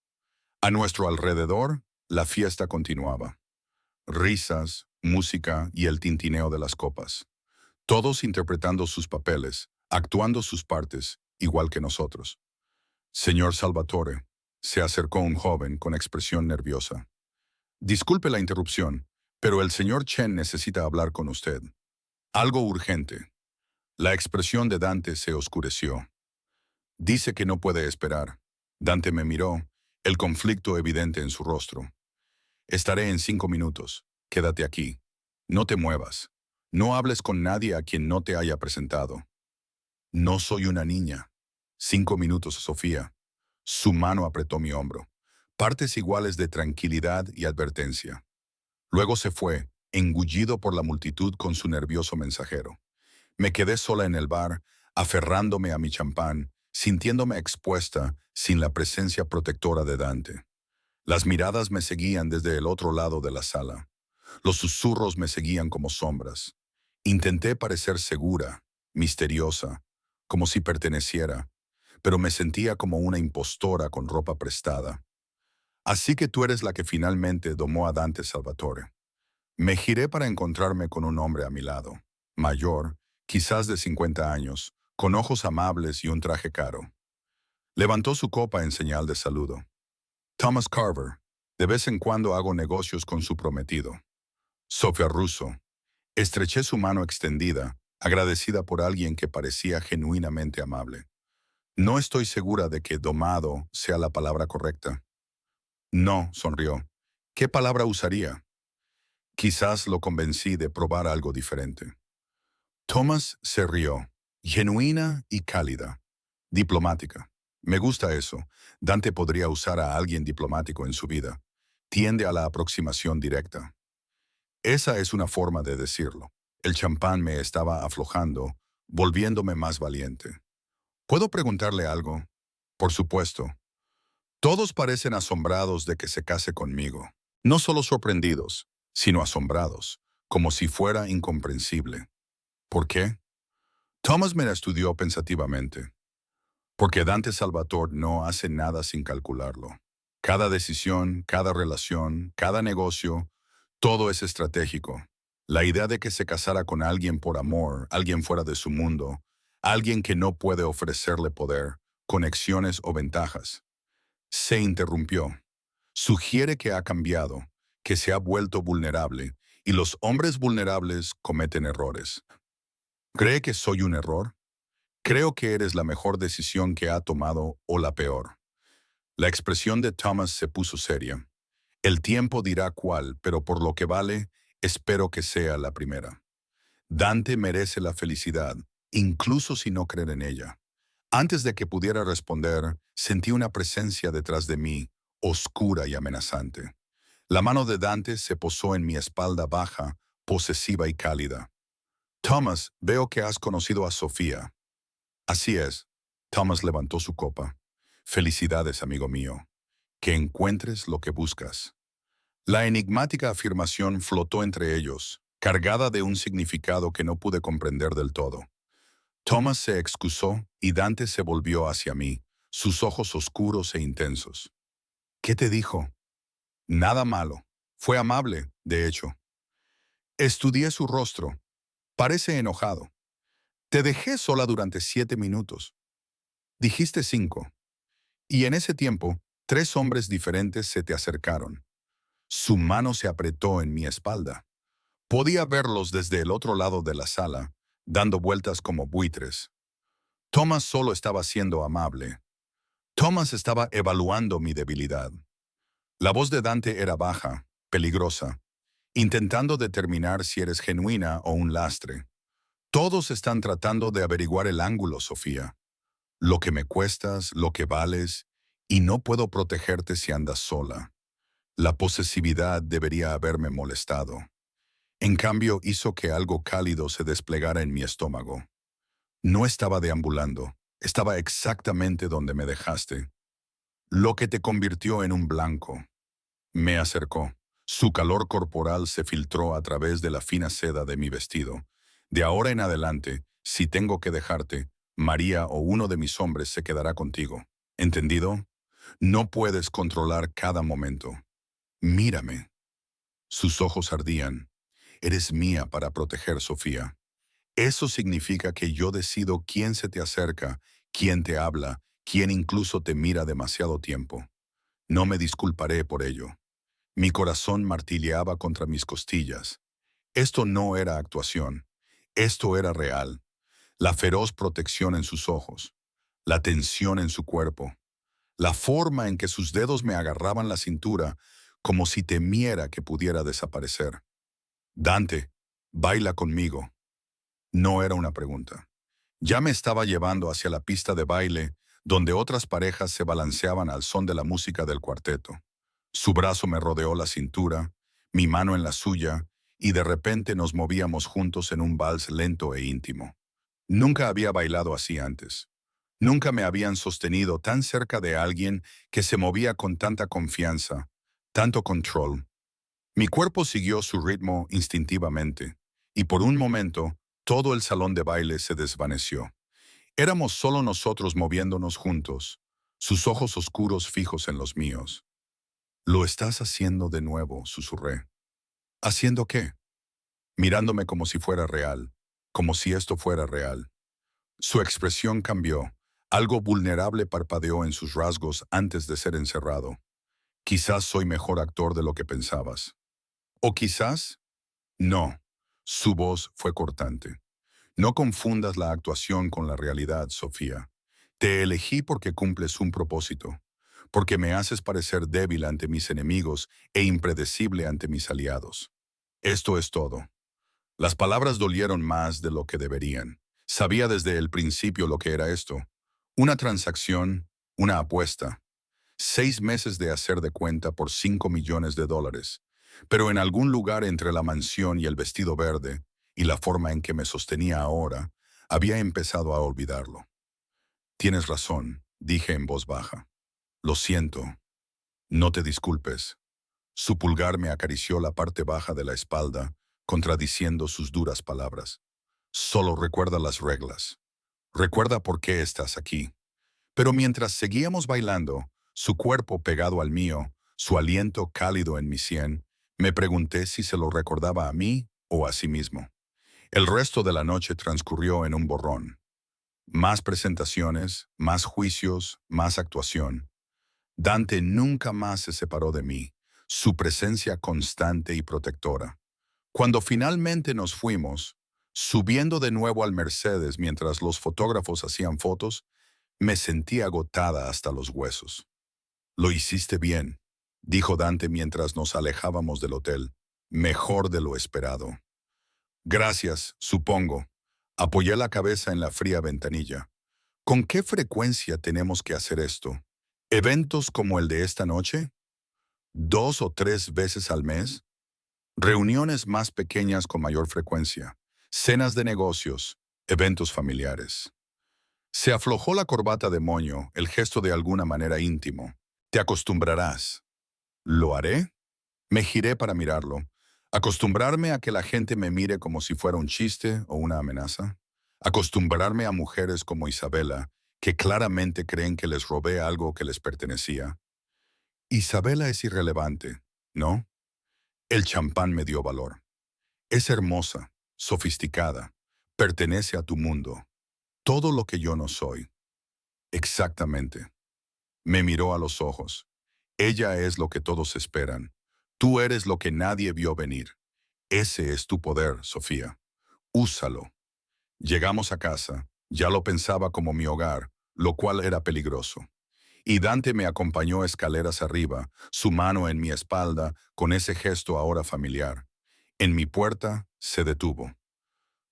A nuestro alrededor, la fiesta continuaba. Risas, música y el tintineo de las copas. Todos interpretando sus papeles, actuando sus partes, igual que nosotros. Señor Salvatore, se acercó un joven con expresión nerviosa. Disculpe la interrupción, pero el señor Chen necesita hablar con usted. Algo urgente. La expresión de Dante se oscureció. Dice que no puede esperar. Dante me miró, el conflicto evidente en su rostro. Estaré en 5 minutos. Quédate aquí. No te muevas. No hables con nadie a quien no te haya presentado. No soy una niña. 5 minutos, Sofía. Su mano apretó mi hombro. Partes iguales de tranquilidad y advertencia. Luego se fue, engullido por la multitud con su nervioso mensajero. Me quedé sola en el bar, aferrándome a mi champán, sintiéndome expuesta sin la presencia protectora de Dante. Las miradas me seguían desde el otro lado de la sala. Los susurros me seguían como sombras. Intenté parecer segura, misteriosa, como si perteneciera, pero me sentía como una impostora con ropa prestada. Así que tú eres la que finalmente domó a Dante Salvatore. Me giré para encontrarme con un hombre a mi lado, mayor, quizás de 50 años, con ojos amables y un traje caro. Levantó su copa en señal de saludo. Thomas Carver. De vez en cuando hago negocios con su prometido. Sofía Russo. Estreché su mano extendida, agradecida por alguien que parecía genuinamente amable. No estoy segura de que domado sea la palabra correcta. No, sonrió. ¿Qué palabra usaría? Quizás lo convencí de probar algo diferente. Thomas se rió, genuina y cálida, diplomática. Me gusta eso. Dante podría usar a alguien diplomático en su vida. Tiende a la aproximación directa. Esa es una forma de decirlo. El champán me estaba aflojando, volviéndome más valiente. ¿Puedo preguntarle algo? Por supuesto. Todos parecen asombrados de que se case conmigo. No solo sorprendidos, sino asombrados, como si fuera incomprensible. ¿Por qué? Thomas me la estudió pensativamente. Porque Dante Salvatore no hace nada sin calcularlo. Cada decisión, cada relación, cada negocio, todo es estratégico. La idea de que se casara con alguien por amor, alguien fuera de su mundo, alguien que no puede ofrecerle poder, conexiones o ventajas, se interrumpió. Sugiere que ha cambiado, que se ha vuelto vulnerable, y los hombres vulnerables cometen errores. ¿Cree que soy un error? Creo que eres la mejor decisión que ha tomado o la peor. La expresión de Thomas se puso seria. El tiempo dirá cuál, pero por lo que vale, espero que sea la primera. Dante merece la felicidad, incluso si no creen en ella. Antes de que pudiera responder, sentí una presencia detrás de mí, oscura y amenazante. La mano de Dante se posó en mi espalda baja, posesiva y cálida. Thomas, veo que has conocido a Sofía. Así es. Thomas levantó su copa. Felicidades, amigo mío. Que encuentres lo que buscas. La enigmática afirmación flotó entre ellos, cargada de un significado que no pude comprender del todo. Thomas se excusó y Dante se volvió hacia mí, sus ojos oscuros e intensos. ¿Qué te dijo? Nada malo. Fue amable, de hecho. Estudié su rostro. Parece enojado. Te dejé sola durante 7 minutos. Dijiste 5. Y en ese tiempo, 3 hombres diferentes se te acercaron. Su mano se apretó en mi espalda. Podía verlos desde el otro lado de la sala, dando vueltas como buitres. Thomas solo estaba siendo amable. Thomas estaba evaluando mi debilidad. La voz de Dante era baja, peligrosa, intentando determinar si eres genuina o un lastre. Todos están tratando de averiguar el ángulo, Sofía. Lo que me cuestas, lo que vales, y no puedo protegerte si andas sola. La posesividad debería haberme molestado. En cambio, hizo que algo cálido se desplegara en mi estómago. No estaba deambulando, estaba exactamente donde me dejaste. Lo que te convirtió en un blanco. Me acercó. Su calor corporal se filtró a través de la fina seda de mi vestido. De ahora en adelante, si tengo que dejarte, María o uno de mis hombres se quedará contigo. ¿Entendido? No puedes controlar cada momento. Mírame. Sus ojos ardían. Eres mía para proteger, Sofía. Eso significa que yo decido quién se te acerca, quién te habla, quién incluso te mira demasiado tiempo. No me disculparé por ello. Mi corazón martilleaba contra mis costillas. Esto no era actuación. Esto era real. La feroz protección en sus ojos. La tensión en su cuerpo. la forma en que sus dedos me agarraban la cintura como si temiera que pudiera desaparecer. Dante, baila conmigo. No era una pregunta. Ya me estaba llevando hacia la pista de baile, donde otras parejas se balanceaban al son de la música del cuarteto. Su brazo me rodeó la cintura, mi mano en la suya, y de repente nos movíamos juntos en un vals lento e íntimo. Nunca había bailado así antes. Nunca me habían sostenido tan cerca de alguien que se movía con tanta confianza, tanto control. Mi cuerpo siguió su ritmo instintivamente, y por un momento todo el salón de baile se desvaneció. Éramos solo nosotros moviéndonos juntos, sus ojos oscuros fijos en los míos. «Lo estás haciendo de nuevo», susurré. «¿Haciendo qué?» Mirándome como si fuera real, como si esto fuera real. Su expresión cambió. Algo vulnerable parpadeó en sus rasgos antes de ser encerrado. «Quizás soy mejor actor de lo que pensabas». «O quizás...» «No». Su voz fue cortante. «No confundas la actuación con la realidad, Sofía. Te elegí porque cumples un propósito, porque me haces parecer débil ante mis enemigos e impredecible ante mis aliados. Esto es todo». Las palabras dolieron más de lo que deberían. Sabía desde el principio lo que era esto. Una transacción, una apuesta. 6 meses de hacer de cuenta por $5 millones. Pero en algún lugar entre la mansión y el vestido verde, y la forma en que me sostenía ahora, había empezado a olvidarlo. «Tienes razón», dije en voz baja. «Lo siento. No te disculpes». Su pulgar me acarició la parte baja de la espalda, contradiciendo sus duras palabras. «Solo recuerda las reglas. Recuerda por qué estás aquí». Pero mientras seguíamos bailando, su cuerpo pegado al mío, su aliento cálido en mi sien, me pregunté si se lo recordaba a mí o a sí mismo. El resto de la noche transcurrió en un borrón. Más presentaciones, más juicios, más actuación. Dante nunca más se separó de mí, su presencia constante y protectora. Cuando finalmente nos fuimos, subiendo de nuevo al Mercedes mientras los fotógrafos hacían fotos, me sentí agotada hasta los huesos. «Lo hiciste bien», dijo Dante mientras nos alejábamos del hotel. «Mejor de lo esperado». «Gracias, supongo». Apoyé la cabeza en la fría ventanilla. ¿Con qué frecuencia tenemos que hacer esto? ¿Eventos como el de esta noche? ¿2 o 3 veces al mes? ¿Reuniones más pequeñas con mayor frecuencia? ¿Cenas de negocios? ¿Eventos familiares? Se aflojó la corbata de moño, el gesto de alguna manera íntimo. «Te acostumbrarás». «¿Lo haré?» Me giré para mirarlo. ¿Acostumbrarme a que la gente me mire como si fuera un chiste o una amenaza? ¿Acostumbrarme a mujeres como Isabela, que claramente creen que les robé algo que les pertenecía? Isabela es irrelevante, ¿no? El champán me dio valor. Es hermosa, sofisticada, pertenece a tu mundo. Todo lo que yo no soy. Exactamente. Me miró a los ojos. Ella es lo que todos esperan. Tú eres lo que nadie vio venir. Ese es tu poder, Sofía. Úsalo. Llegamos a casa. Ya lo pensaba como mi hogar, lo cual era peligroso. Y Dante me acompañó escaleras arriba, su mano en mi espalda, con ese gesto ahora familiar. En mi puerta se detuvo.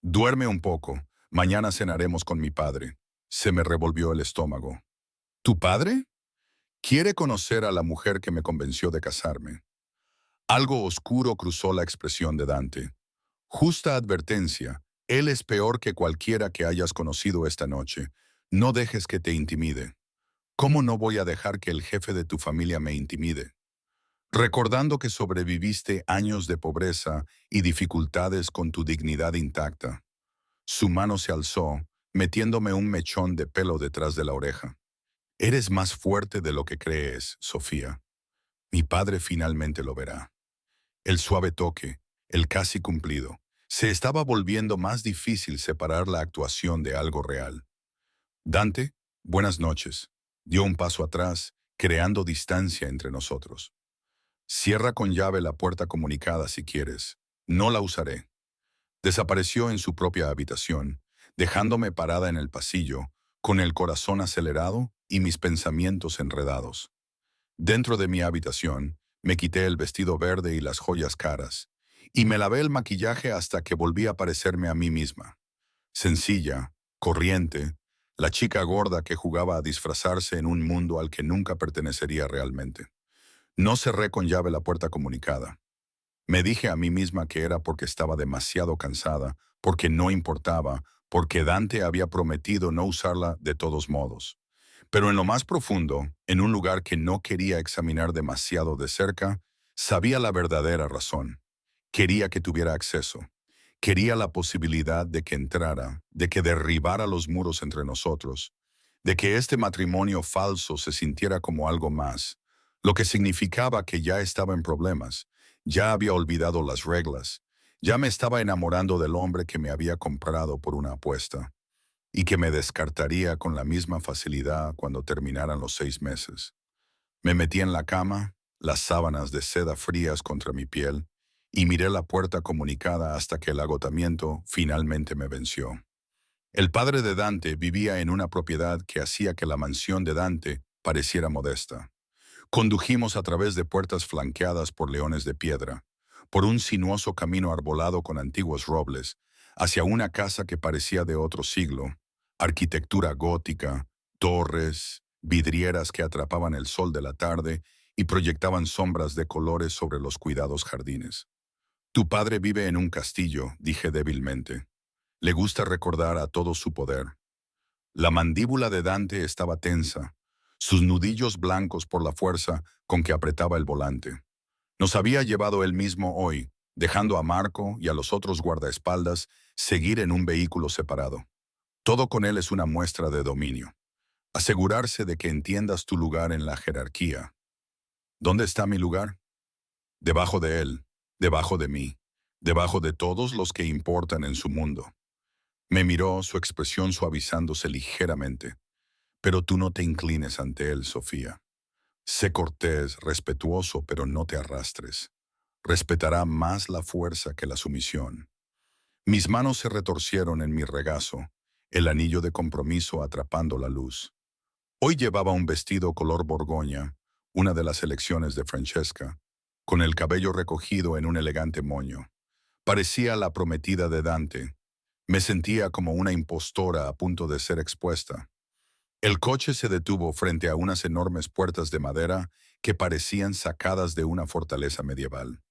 «Duerme un poco. Mañana cenaremos con mi padre». Se me revolvió el estómago. «¿Tu padre?» «Quiere conocer a la mujer que me convenció de casarme». Algo oscuro cruzó la expresión de Dante. «Justa advertencia. Él es peor que cualquiera que hayas conocido esta noche. No dejes que te intimide». «¿Cómo no voy a dejar que el jefe de tu familia me intimide?» Recordando que sobreviviste años de pobreza y dificultades con tu dignidad intacta. Su mano se alzó, metiéndome un mechón de pelo detrás de la oreja. «Eres más fuerte de lo que crees, Sofía. Mi padre finalmente lo verá». El suave toque, el casi cumplido. Se estaba volviendo más difícil separar la actuación de algo real. «Dante, buenas noches». Dio un paso atrás, creando distancia entre nosotros. «Cierra con llave la puerta comunicada si quieres. No la usaré». Desapareció en su propia habitación, dejándome parada en el pasillo, con el corazón acelerado y mis pensamientos enredados. Dentro de mi habitación, me quité el vestido verde y las joyas caras, y me lavé el maquillaje hasta que volví a parecerme a mí misma. Sencilla, corriente, la chica gorda que jugaba a disfrazarse en un mundo al que nunca pertenecería realmente. No cerré con llave la puerta comunicada. Me dije a mí misma que era porque estaba demasiado cansada, porque no importaba, porque Dante había prometido no usarla de todos modos. Pero en lo más profundo, en un lugar que no quería examinar demasiado de cerca, sabía la verdadera razón. Quería que tuviera acceso. Quería la posibilidad de que entrara, de que derribara los muros entre nosotros, de que este matrimonio falso se sintiera como algo más, lo que significaba que ya estaba en problemas, ya había olvidado las reglas, ya me estaba enamorando del hombre que me había comprado por una apuesta y que me descartaría con la misma facilidad cuando terminaran los 6 meses. Me metí en la cama, las sábanas de seda frías contra mi piel, y miré la puerta comunicada hasta que el agotamiento finalmente me venció. El padre de Dante vivía en una propiedad que hacía que la mansión de Dante pareciera modesta. Condujimos a través de puertas flanqueadas por leones de piedra, por un sinuoso camino arbolado con antiguos robles, hacia una casa que parecía de otro siglo, arquitectura gótica, torres, vidrieras que atrapaban el sol de la tarde y proyectaban sombras de colores sobre los cuidados jardines. Tu padre vive en un castillo, dije débilmente. Le gusta recordar a todo su poder. La mandíbula de Dante estaba tensa, sus nudillos blancos por la fuerza con que apretaba el volante. Nos había llevado él mismo hoy, dejando a Marco y a los otros guardaespaldas seguir en un vehículo separado. Todo con él es una muestra de dominio. Asegurarse de que entiendas tu lugar en la jerarquía. ¿Dónde está mi lugar? Debajo de él, debajo de mí, debajo de todos los que importan en su mundo. Me miró, su expresión suavizándose ligeramente. Pero tú no te inclines ante él, Sofía. Sé cortés, respetuoso, pero no te arrastres. Respetará más la fuerza que la sumisión. Mis manos se retorcieron en mi regazo, el anillo de compromiso atrapando la luz. Hoy llevaba un vestido color borgoña, una de las elecciones de Francesca, con el cabello recogido en un elegante moño. Parecía la prometida de Dante. Me sentía como una impostora a punto de ser expuesta. El coche se detuvo frente a unas enormes puertas de madera que parecían sacadas de una fortaleza medieval.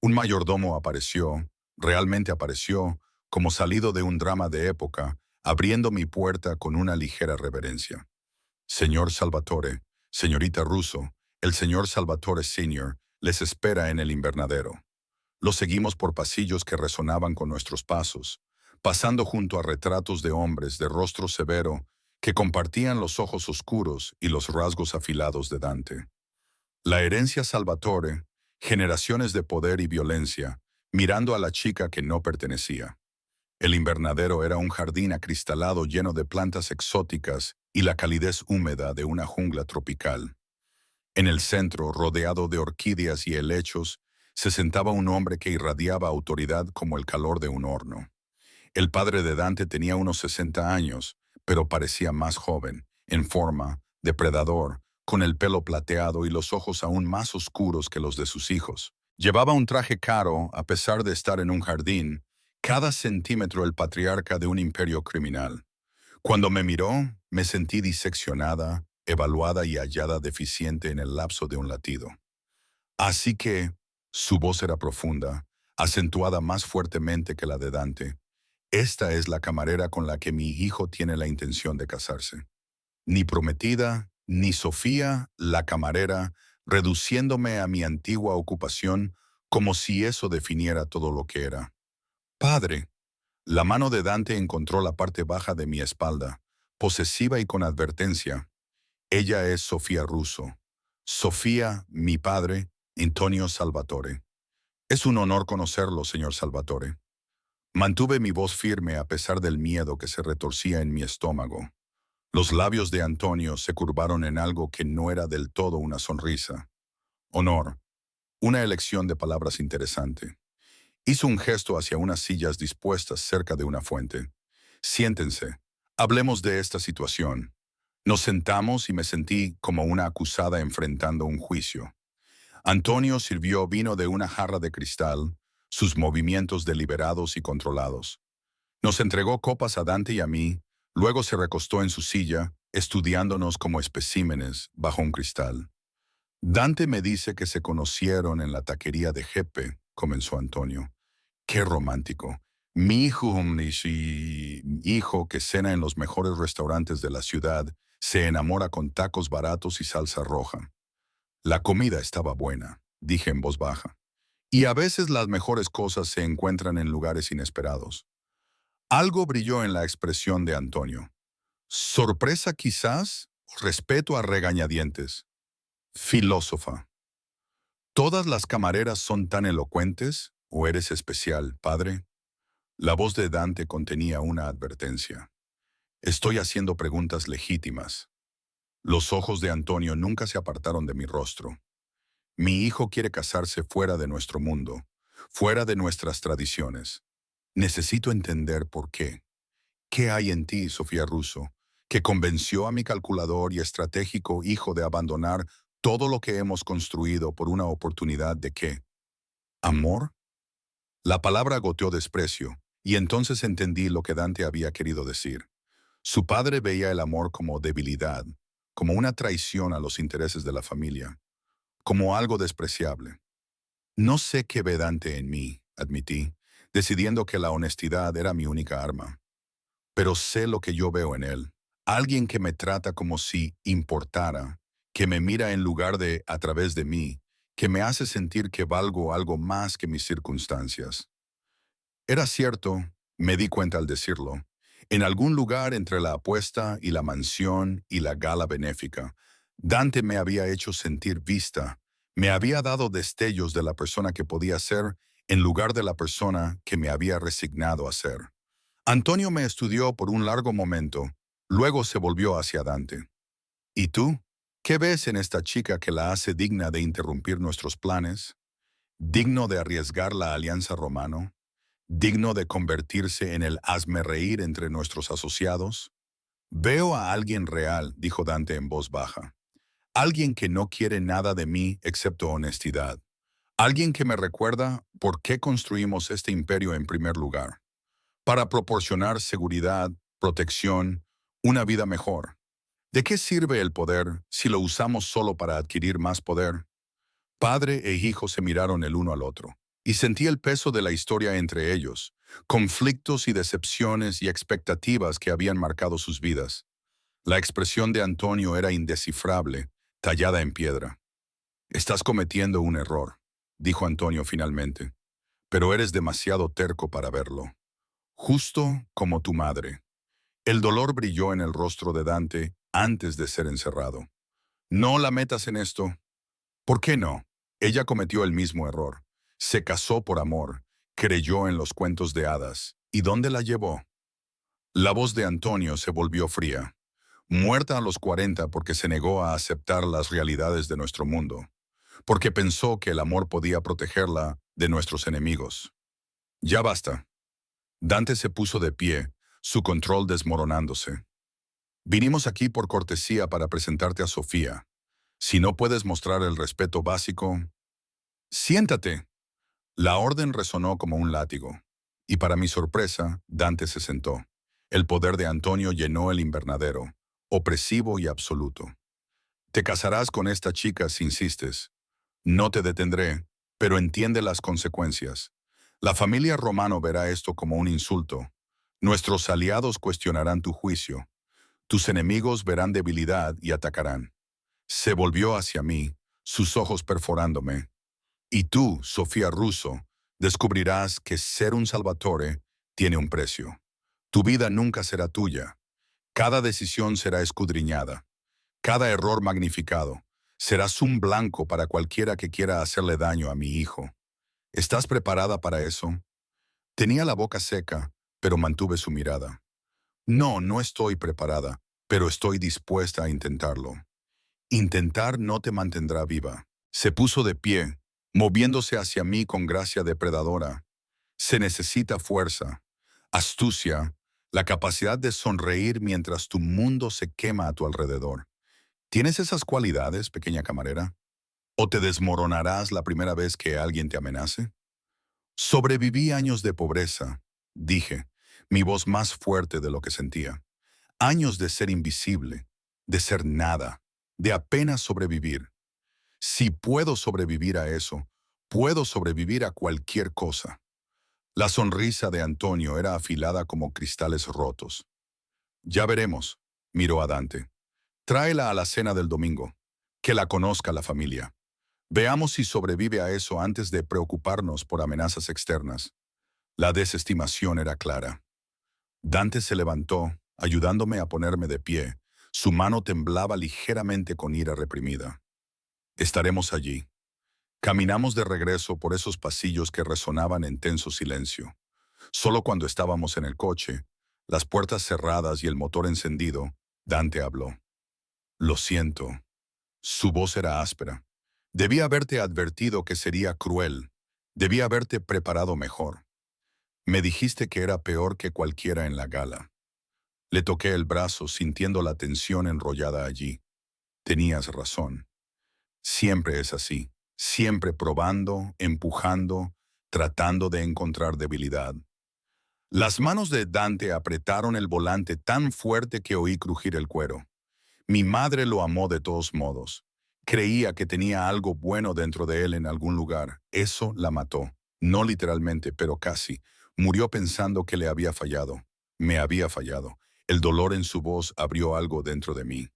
Un mayordomo apareció, realmente apareció, como salido de un drama de época, abriendo mi puerta con una ligera reverencia. Señor Salvatore, señorita Russo, el señor Salvatore Senior les espera en el invernadero. Los seguimos por pasillos que resonaban con nuestros pasos, pasando junto a retratos de hombres de rostro severo que compartían los ojos oscuros y los rasgos afilados de Dante. La herencia Salvatore, generaciones de poder y violencia, mirando a la chica que no pertenecía. El invernadero era un jardín acristalado lleno de plantas exóticas y la calidez húmeda de una jungla tropical. En el centro, rodeado de orquídeas y helechos, se sentaba un hombre que irradiaba autoridad como el calor de un horno. El padre de Dante tenía unos 60 años, pero parecía más joven, en forma, depredador, con el pelo plateado y los ojos aún más oscuros que los de sus hijos. Llevaba un traje caro, a pesar de estar en un jardín, cada centímetro el patriarca de un imperio criminal. Cuando me miró, me sentí diseccionada, evaluada y hallada deficiente en el lapso de un latido. Así que, su voz era profunda, acentuada más fuertemente que la de Dante. Esta es la camarera con la que mi hijo tiene la intención de casarse. Ni prometida, ni Sofía, la camarera, reduciéndome a mi antigua ocupación como si eso definiera todo lo que era. Padre. La mano de Dante encontró la parte baja de mi espalda, posesiva y con advertencia. Ella es Sofía Russo. Sofía, mi padre, Antonio Salvatore. Es un honor conocerlo, señor Salvatore. Mantuve mi voz firme a pesar del miedo que se retorcía en mi estómago. Los labios de Antonio se curvaron en algo que no era del todo una sonrisa. Honor. Una elección de palabras interesante. Hizo un gesto hacia unas sillas dispuestas cerca de una fuente. Siéntense. Hablemos de esta situación. Nos sentamos y me sentí como una acusada enfrentando un juicio. Antonio sirvió vino de una jarra de cristal, sus movimientos deliberados y controlados. Nos entregó copas a Dante y a mí, luego se recostó en su silla, estudiándonos como especímenes bajo un cristal. Dante me dice que se conocieron en la taquería de Jeppe, comenzó Antonio. Qué romántico. Mi hijo que cena en los mejores restaurantes de la ciudad se enamora con tacos baratos y salsa roja. La comida estaba buena, dije en voz baja. Y a veces las mejores cosas se encuentran en lugares inesperados. Algo brilló en la expresión de Antonio. Sorpresa quizás, respeto a regañadientes. Filósofa. ¿Todas las camareras son tan elocuentes o eres especial, padre? La voz de Dante contenía una advertencia. Estoy haciendo preguntas legítimas. Los ojos de Antonio nunca se apartaron de mi rostro. Mi hijo quiere casarse fuera de nuestro mundo, fuera de nuestras tradiciones. Necesito entender por qué. ¿Qué hay en ti, Sofía Russo, que convenció a mi calculador y estratégico hijo de abandonar todo lo que hemos construido por una oportunidad de qué? ¿Amor? La palabra goteó desprecio, y entonces entendí lo que Dante había querido decir. Su padre veía el amor como debilidad, como una traición a los intereses de la familia, como algo despreciable. No sé qué ve Dante en mí, admití, decidiendo que la honestidad era mi única arma. Pero sé lo que yo veo en él. Alguien que me trata como si importara, que me mira en lugar de a través de mí, que me hace sentir que valgo algo más que mis circunstancias. Era cierto, me di cuenta al decirlo, en algún lugar entre la apuesta y la mansión y la gala benéfica, Dante me había hecho sentir vista, me había dado destellos de la persona que podía ser en lugar de la persona que me había resignado a ser. Antonio me estudió por un largo momento, luego se volvió hacia Dante. ¿Y tú? ¿Qué ves en esta chica que la hace digna de interrumpir nuestros planes? ¿Digno de arriesgar la alianza romano? ¿Digno de convertirse en el hazmerreír entre nuestros asociados? Veo a alguien real, dijo Dante en voz baja. Alguien que no quiere nada de mí excepto honestidad. Alguien que me recuerda por qué construimos este imperio en primer lugar. Para proporcionar seguridad, protección, una vida mejor. ¿De qué sirve el poder si lo usamos solo para adquirir más poder? Padre e hijo se miraron el uno al otro, y sentí el peso de la historia entre ellos, conflictos y decepciones y expectativas que habían marcado sus vidas. La expresión de Antonio era indescifrable, tallada en piedra. Estás cometiendo un error, dijo Antonio finalmente, pero eres demasiado terco para verlo. Justo como tu madre. El dolor brilló en el rostro de Dante antes de ser encerrado. No la metas en esto. ¿Por qué no? Ella cometió el mismo error. Se casó por amor, creyó en los cuentos de hadas. ¿Y dónde la llevó? La voz de Antonio se volvió fría. Muerta a los 40 porque se negó a aceptar las realidades de nuestro mundo, porque pensó que el amor podía protegerla de nuestros enemigos. Ya basta. Dante se puso de pie, su control desmoronándose. Vinimos aquí por cortesía para presentarte a Sofía. Si no puedes mostrar el respeto básico, siéntate. La orden resonó como un látigo, y para mi sorpresa, Dante se sentó. El poder de Antonio llenó el invernadero, opresivo y absoluto. Te casarás con esta chica si insistes. No te detendré, pero entiende las consecuencias. La familia Romano verá esto como un insulto. Nuestros aliados cuestionarán tu juicio. Tus enemigos verán debilidad y atacarán. Se volvió hacia mí, sus ojos perforándome. Y tú, Sofía Russo, descubrirás que ser un Salvatore tiene un precio. Tu vida nunca será tuya. Cada decisión será escudriñada. Cada error magnificado. Serás un blanco para cualquiera que quiera hacerle daño a mi hijo. ¿Estás preparada para eso? Tenía la boca seca, pero mantuve su mirada. No, no estoy preparada, pero estoy dispuesta a intentarlo. Intentar no te mantendrá viva. Se puso de pie, moviéndose hacia mí con gracia depredadora. Se necesita fuerza, astucia, La capacidad de sonreír mientras tu mundo se quema a tu alrededor. ¿Tienes esas cualidades, pequeña camarera? ¿O te desmoronarás la primera vez que alguien te amenace? Sobreviví años de pobreza, dije, mi voz más fuerte de lo que sentía. Años de ser invisible, de ser nada, de apenas sobrevivir. Si puedo sobrevivir a eso, puedo sobrevivir a cualquier cosa. La sonrisa de Antonio era afilada como cristales rotos. Ya veremos, miró a Dante. Tráela a la cena del domingo. Que la conozca la familia. Veamos si sobrevive a eso antes de preocuparnos por amenazas externas. La desestimación era clara. Dante se levantó, ayudándome a ponerme de pie. Su mano temblaba ligeramente con ira reprimida. Estaremos allí. Caminamos de regreso por esos pasillos que resonaban en tenso silencio. Solo cuando estábamos en el coche, las puertas cerradas y el motor encendido, Dante habló. Lo siento. Su voz era áspera. Debía haberte advertido que sería cruel. Debía haberte preparado mejor. Me dijiste que era peor que cualquiera en la gala. Le toqué el brazo sintiendo la tensión enrollada allí. Tenías razón. Siempre es así. Siempre probando, empujando, tratando de encontrar debilidad. Las manos de Dante apretaron el volante tan fuerte que oí crujir el cuero. Mi madre lo amó de todos modos. Creía que tenía algo bueno dentro de él en algún lugar. Eso la mató. No literalmente, pero casi. Murió pensando que le había fallado. Me había fallado. El dolor en su voz abrió algo dentro de mí.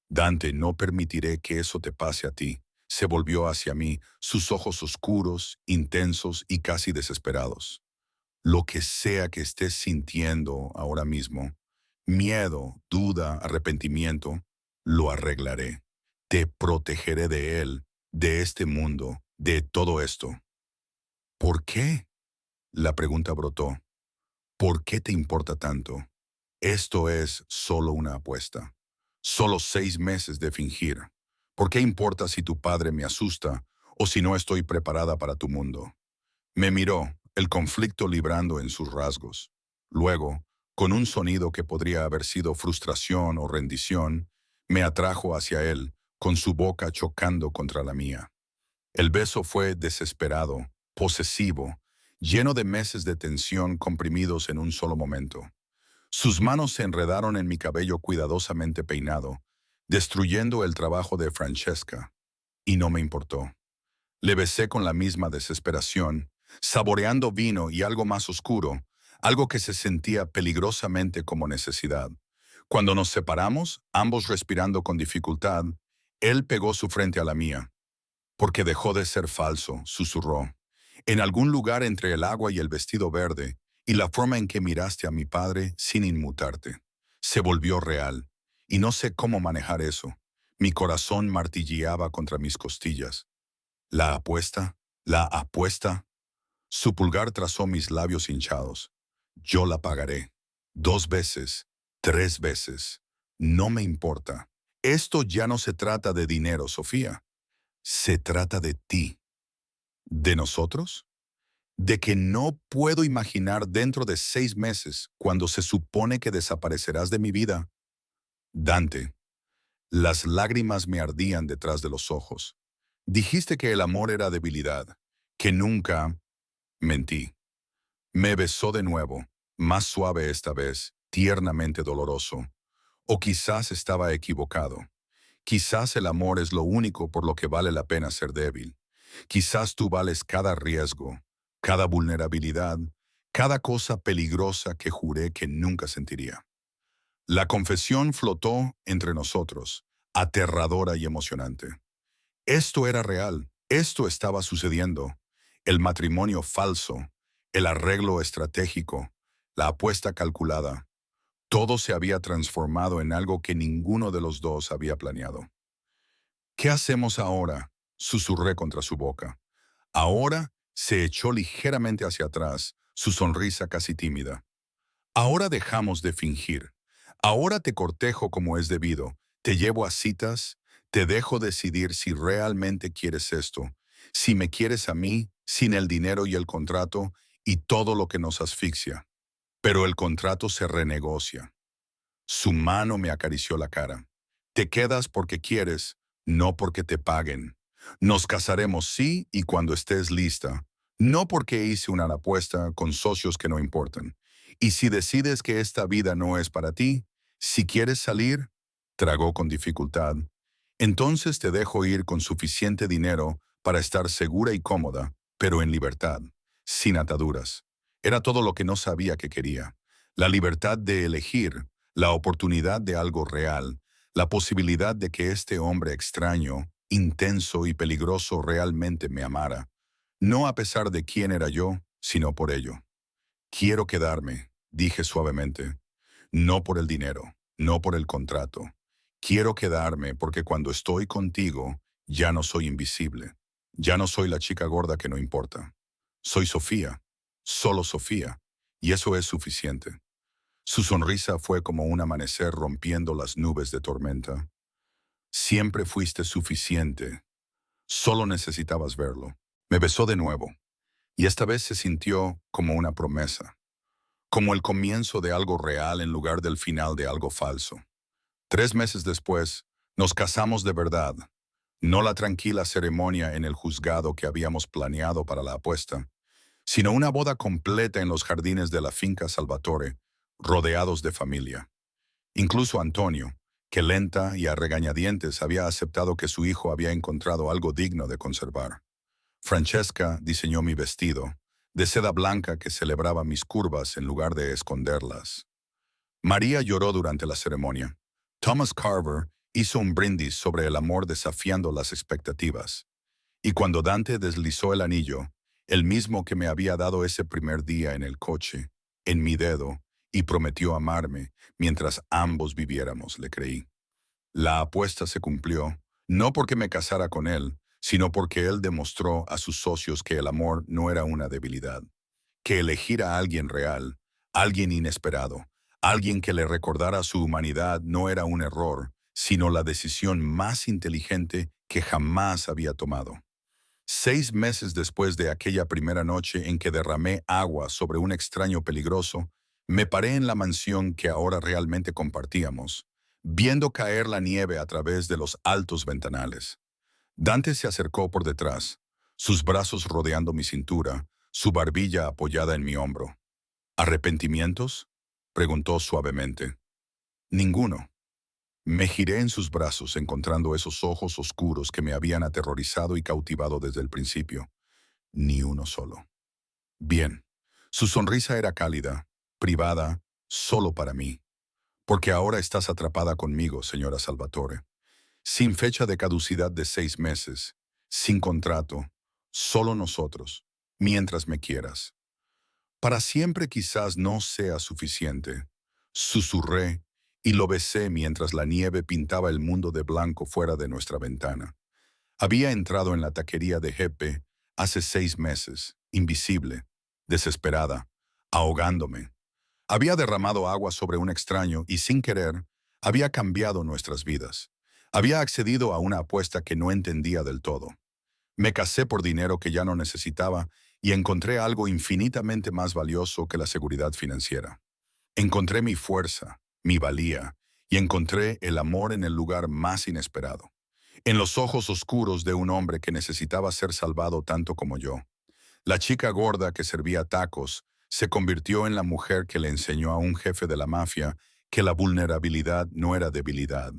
Dante, no permitiré que eso te pase a ti. Se volvió hacia mí, sus ojos oscuros, intensos y casi desesperados. Lo que sea que estés sintiendo ahora mismo, miedo, duda, arrepentimiento, lo arreglaré. Te protegeré de él, de este mundo, de todo esto. ¿Por qué? La pregunta brotó. ¿Por qué te importa tanto? Esto es solo una apuesta. Solo 6 meses de fingir. ¿Por qué importa si tu padre me asusta o si no estoy preparada para tu mundo? Me miró, el conflicto librando en sus rasgos. Luego, con un sonido que podría haber sido frustración o rendición, me atrajo hacia él, con su boca chocando contra la mía. El beso fue desesperado, posesivo, lleno de meses de tensión comprimidos en un solo momento. Sus manos se enredaron en mi cabello cuidadosamente peinado, destruyendo el trabajo de Francesca, y no me importó. Le besé con la misma desesperación, saboreando vino y algo más oscuro, algo que se sentía peligrosamente como necesidad. Cuando nos separamos, ambos respirando con dificultad, él pegó su frente a la mía. Porque dejó de ser falso, susurró. En algún lugar entre el agua y el vestido verde, y la forma en que miraste a mi padre sin inmutarte. Se volvió real, y no sé cómo manejar eso. Mi corazón martilleaba contra mis costillas. La apuesta, la apuesta. Su pulgar trazó mis labios hinchados. Yo la pagaré. 2 veces, 3 veces. No me importa. Esto ya no se trata de dinero, Sofía. Se trata de ti. ¿De nosotros? De que no puedo imaginar dentro de 6 meses, cuando se supone que desaparecerás de mi vida. Dante, las lágrimas me ardían detrás de los ojos. Dijiste que el amor era debilidad, que nunca... Mentí. Me besó de nuevo, más suave esta vez, tiernamente doloroso. O quizás estaba equivocado. Quizás el amor es lo único por lo que vale la pena ser débil. Quizás tú vales cada riesgo, cada vulnerabilidad, cada cosa peligrosa que juré que nunca sentiría. La confesión flotó entre nosotros, aterradora y emocionante. Esto era real, esto estaba sucediendo. El matrimonio falso, el arreglo estratégico, la apuesta calculada. Todo se había transformado en algo que ninguno de los dos había planeado. ¿Qué hacemos ahora? Susurré contra su boca. Ahora se echó ligeramente hacia atrás, su sonrisa casi tímida. Ahora dejamos de fingir. Ahora te cortejo como es debido. Te llevo a citas. Te dejo decidir si realmente quieres esto. Si me quieres a mí, sin el dinero y el contrato y todo lo que nos asfixia. Pero el contrato se renegocia. Su mano me acarició la cara. Te quedas porque quieres, no porque te paguen. Nos casaremos sí y cuando estés lista, no porque hice una apuesta con socios que no importan. Y si decides que esta vida no es para ti, si quieres salir, tragó con dificultad, entonces te dejo ir con suficiente dinero para estar segura y cómoda, pero en libertad, sin ataduras. Era todo lo que no sabía que quería. La libertad de elegir, la oportunidad de algo real, la posibilidad de que este hombre extraño, intenso y peligroso realmente me amara, no a pesar de quién era yo, sino por ello. Quiero quedarme, dije suavemente, no por el dinero, no por el contrato. Quiero quedarme porque cuando estoy contigo, ya no soy invisible. Ya no soy la chica gorda que no importa. Soy Sofía, solo Sofía, y eso es suficiente. Su sonrisa fue como un amanecer rompiendo las nubes de tormenta. Siempre fuiste suficiente. Solo necesitabas verlo. Me besó de nuevo, y esta vez se sintió como una promesa, como el comienzo de algo real en lugar del final de algo falso. 3 meses después, nos casamos de verdad, no la tranquila ceremonia en el juzgado que habíamos planeado para la apuesta, sino una boda completa en los jardines de la finca Salvatore, rodeados de familia. Incluso Antonio, que lenta y a regañadientes había aceptado que su hijo había encontrado algo digno de conservar. Francesca diseñó mi vestido, de seda blanca que celebraba mis curvas en lugar de esconderlas. María lloró durante la ceremonia. Thomas Carver hizo un brindis sobre el amor desafiando las expectativas. Y cuando Dante deslizó el anillo, el mismo que me había dado ese primer día en el coche, en mi dedo, y prometió amarme mientras ambos viviéramos, le creí. La apuesta se cumplió, no porque me casara con él, sino porque él demostró a sus socios que el amor no era una debilidad, que elegir a alguien real, alguien inesperado, alguien que le recordara su humanidad no era un error, sino la decisión más inteligente que jamás había tomado. 6 meses después de aquella primera noche en que derramé agua sobre un extraño peligroso, me paré en la mansión que ahora realmente compartíamos, viendo caer la nieve a través de los altos ventanales. Dante se acercó por detrás, sus brazos rodeando mi cintura, su barbilla apoyada en mi hombro. ¿Arrepentimientos?, preguntó suavemente. Ninguno. Me giré en sus brazos encontrando esos ojos oscuros que me habían aterrorizado y cautivado desde el principio. Ni uno solo. Bien. Su sonrisa era cálida, privada, solo para mí. Porque ahora estás atrapada conmigo, señora Salvatore. Sin fecha de caducidad de 6 meses, sin contrato, solo nosotros, mientras me quieras. Para siempre quizás no sea suficiente. Susurré y lo besé mientras la nieve pintaba el mundo de blanco fuera de nuestra ventana. Había entrado en la taquería de Jeppe hace 6 meses, invisible, desesperada, ahogándome. Había derramado agua sobre un extraño y sin querer, había cambiado nuestras vidas. Había accedido a una apuesta que no entendía del todo. Me casé por dinero que ya no necesitaba y encontré algo infinitamente más valioso que la seguridad financiera. Encontré mi fuerza, mi valía, y encontré el amor en el lugar más inesperado, en los ojos oscuros de un hombre que necesitaba ser salvado tanto como yo. La chica gorda que servía tacos se convirtió en la mujer que le enseñó a un jefe de la mafia que la vulnerabilidad no era debilidad,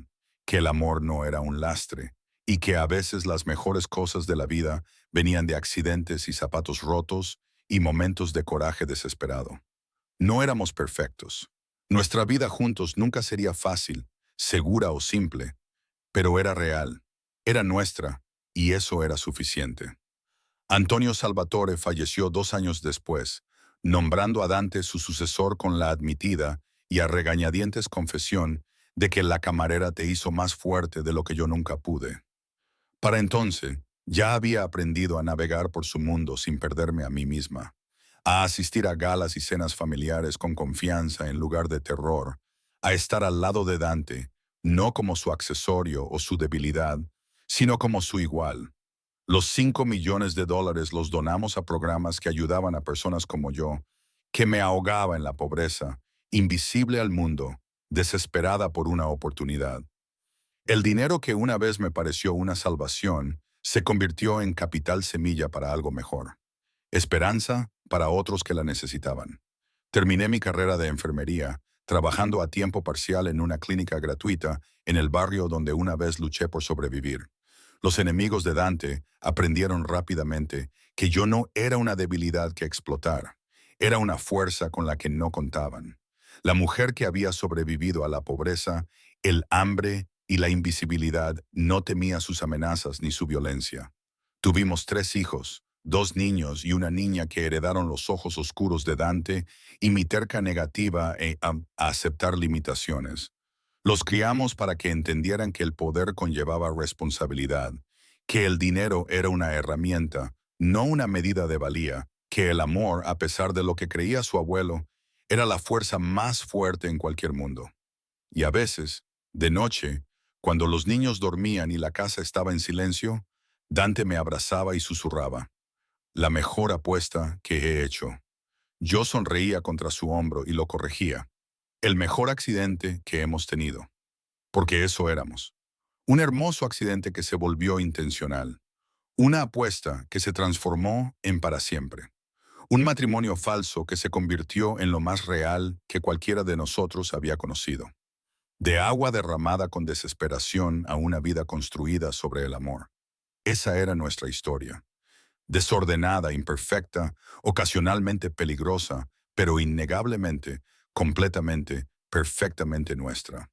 que el amor no era un lastre, y que a veces las mejores cosas de la vida venían de accidentes y zapatos rotos y momentos de coraje desesperado. No éramos perfectos. Nuestra vida juntos nunca sería fácil, segura o simple, pero era real, era nuestra, y eso era suficiente. Antonio Salvatore falleció 2 años después, nombrando a Dante su sucesor con la admitida y a regañadientes confesión de que la camarera te hizo más fuerte de lo que yo nunca pude. Para entonces, ya había aprendido a navegar por su mundo sin perderme a mí misma, a asistir a galas y cenas familiares con confianza en lugar de terror, a estar al lado de Dante, no como su accesorio o su debilidad, sino como su igual. Los $5 millones los donamos a programas que ayudaban a personas como yo, que me ahogaba en la pobreza, invisible al mundo, desesperada por una oportunidad. El dinero que una vez me pareció una salvación se convirtió en capital semilla para algo mejor, esperanza para otros que la necesitaban. Terminé mi carrera de enfermería, trabajando a tiempo parcial en una clínica gratuita en el barrio donde una vez luché por sobrevivir. Los enemigos de Dante aprendieron rápidamente que yo no era una debilidad que explotar, era una fuerza con la que no contaban. La mujer que había sobrevivido a la pobreza, el hambre y la invisibilidad no temía sus amenazas ni su violencia. Tuvimos 3 hijos, 2 niños y una niña que heredaron los ojos oscuros de Dante y mi terca negativa a aceptar limitaciones. Los criamos para que entendieran que el poder conllevaba responsabilidad, que el dinero era una herramienta, no una medida de valía, que el amor, a pesar de lo que creía su abuelo, era la fuerza más fuerte en cualquier mundo. Y a veces, de noche, cuando los niños dormían y la casa estaba en silencio, Dante me abrazaba y susurraba, la mejor apuesta que he hecho. Yo sonreía contra su hombro y lo corregía. El mejor accidente que hemos tenido. Porque eso éramos. Un hermoso accidente que se volvió intencional. Una apuesta que se transformó en para siempre. Un matrimonio falso que se convirtió en lo más real que cualquiera de nosotros había conocido. De agua derramada con desesperación a una vida construida sobre el amor. Esa era nuestra historia. Desordenada, imperfecta, ocasionalmente peligrosa, pero innegablemente, completamente, perfectamente nuestra.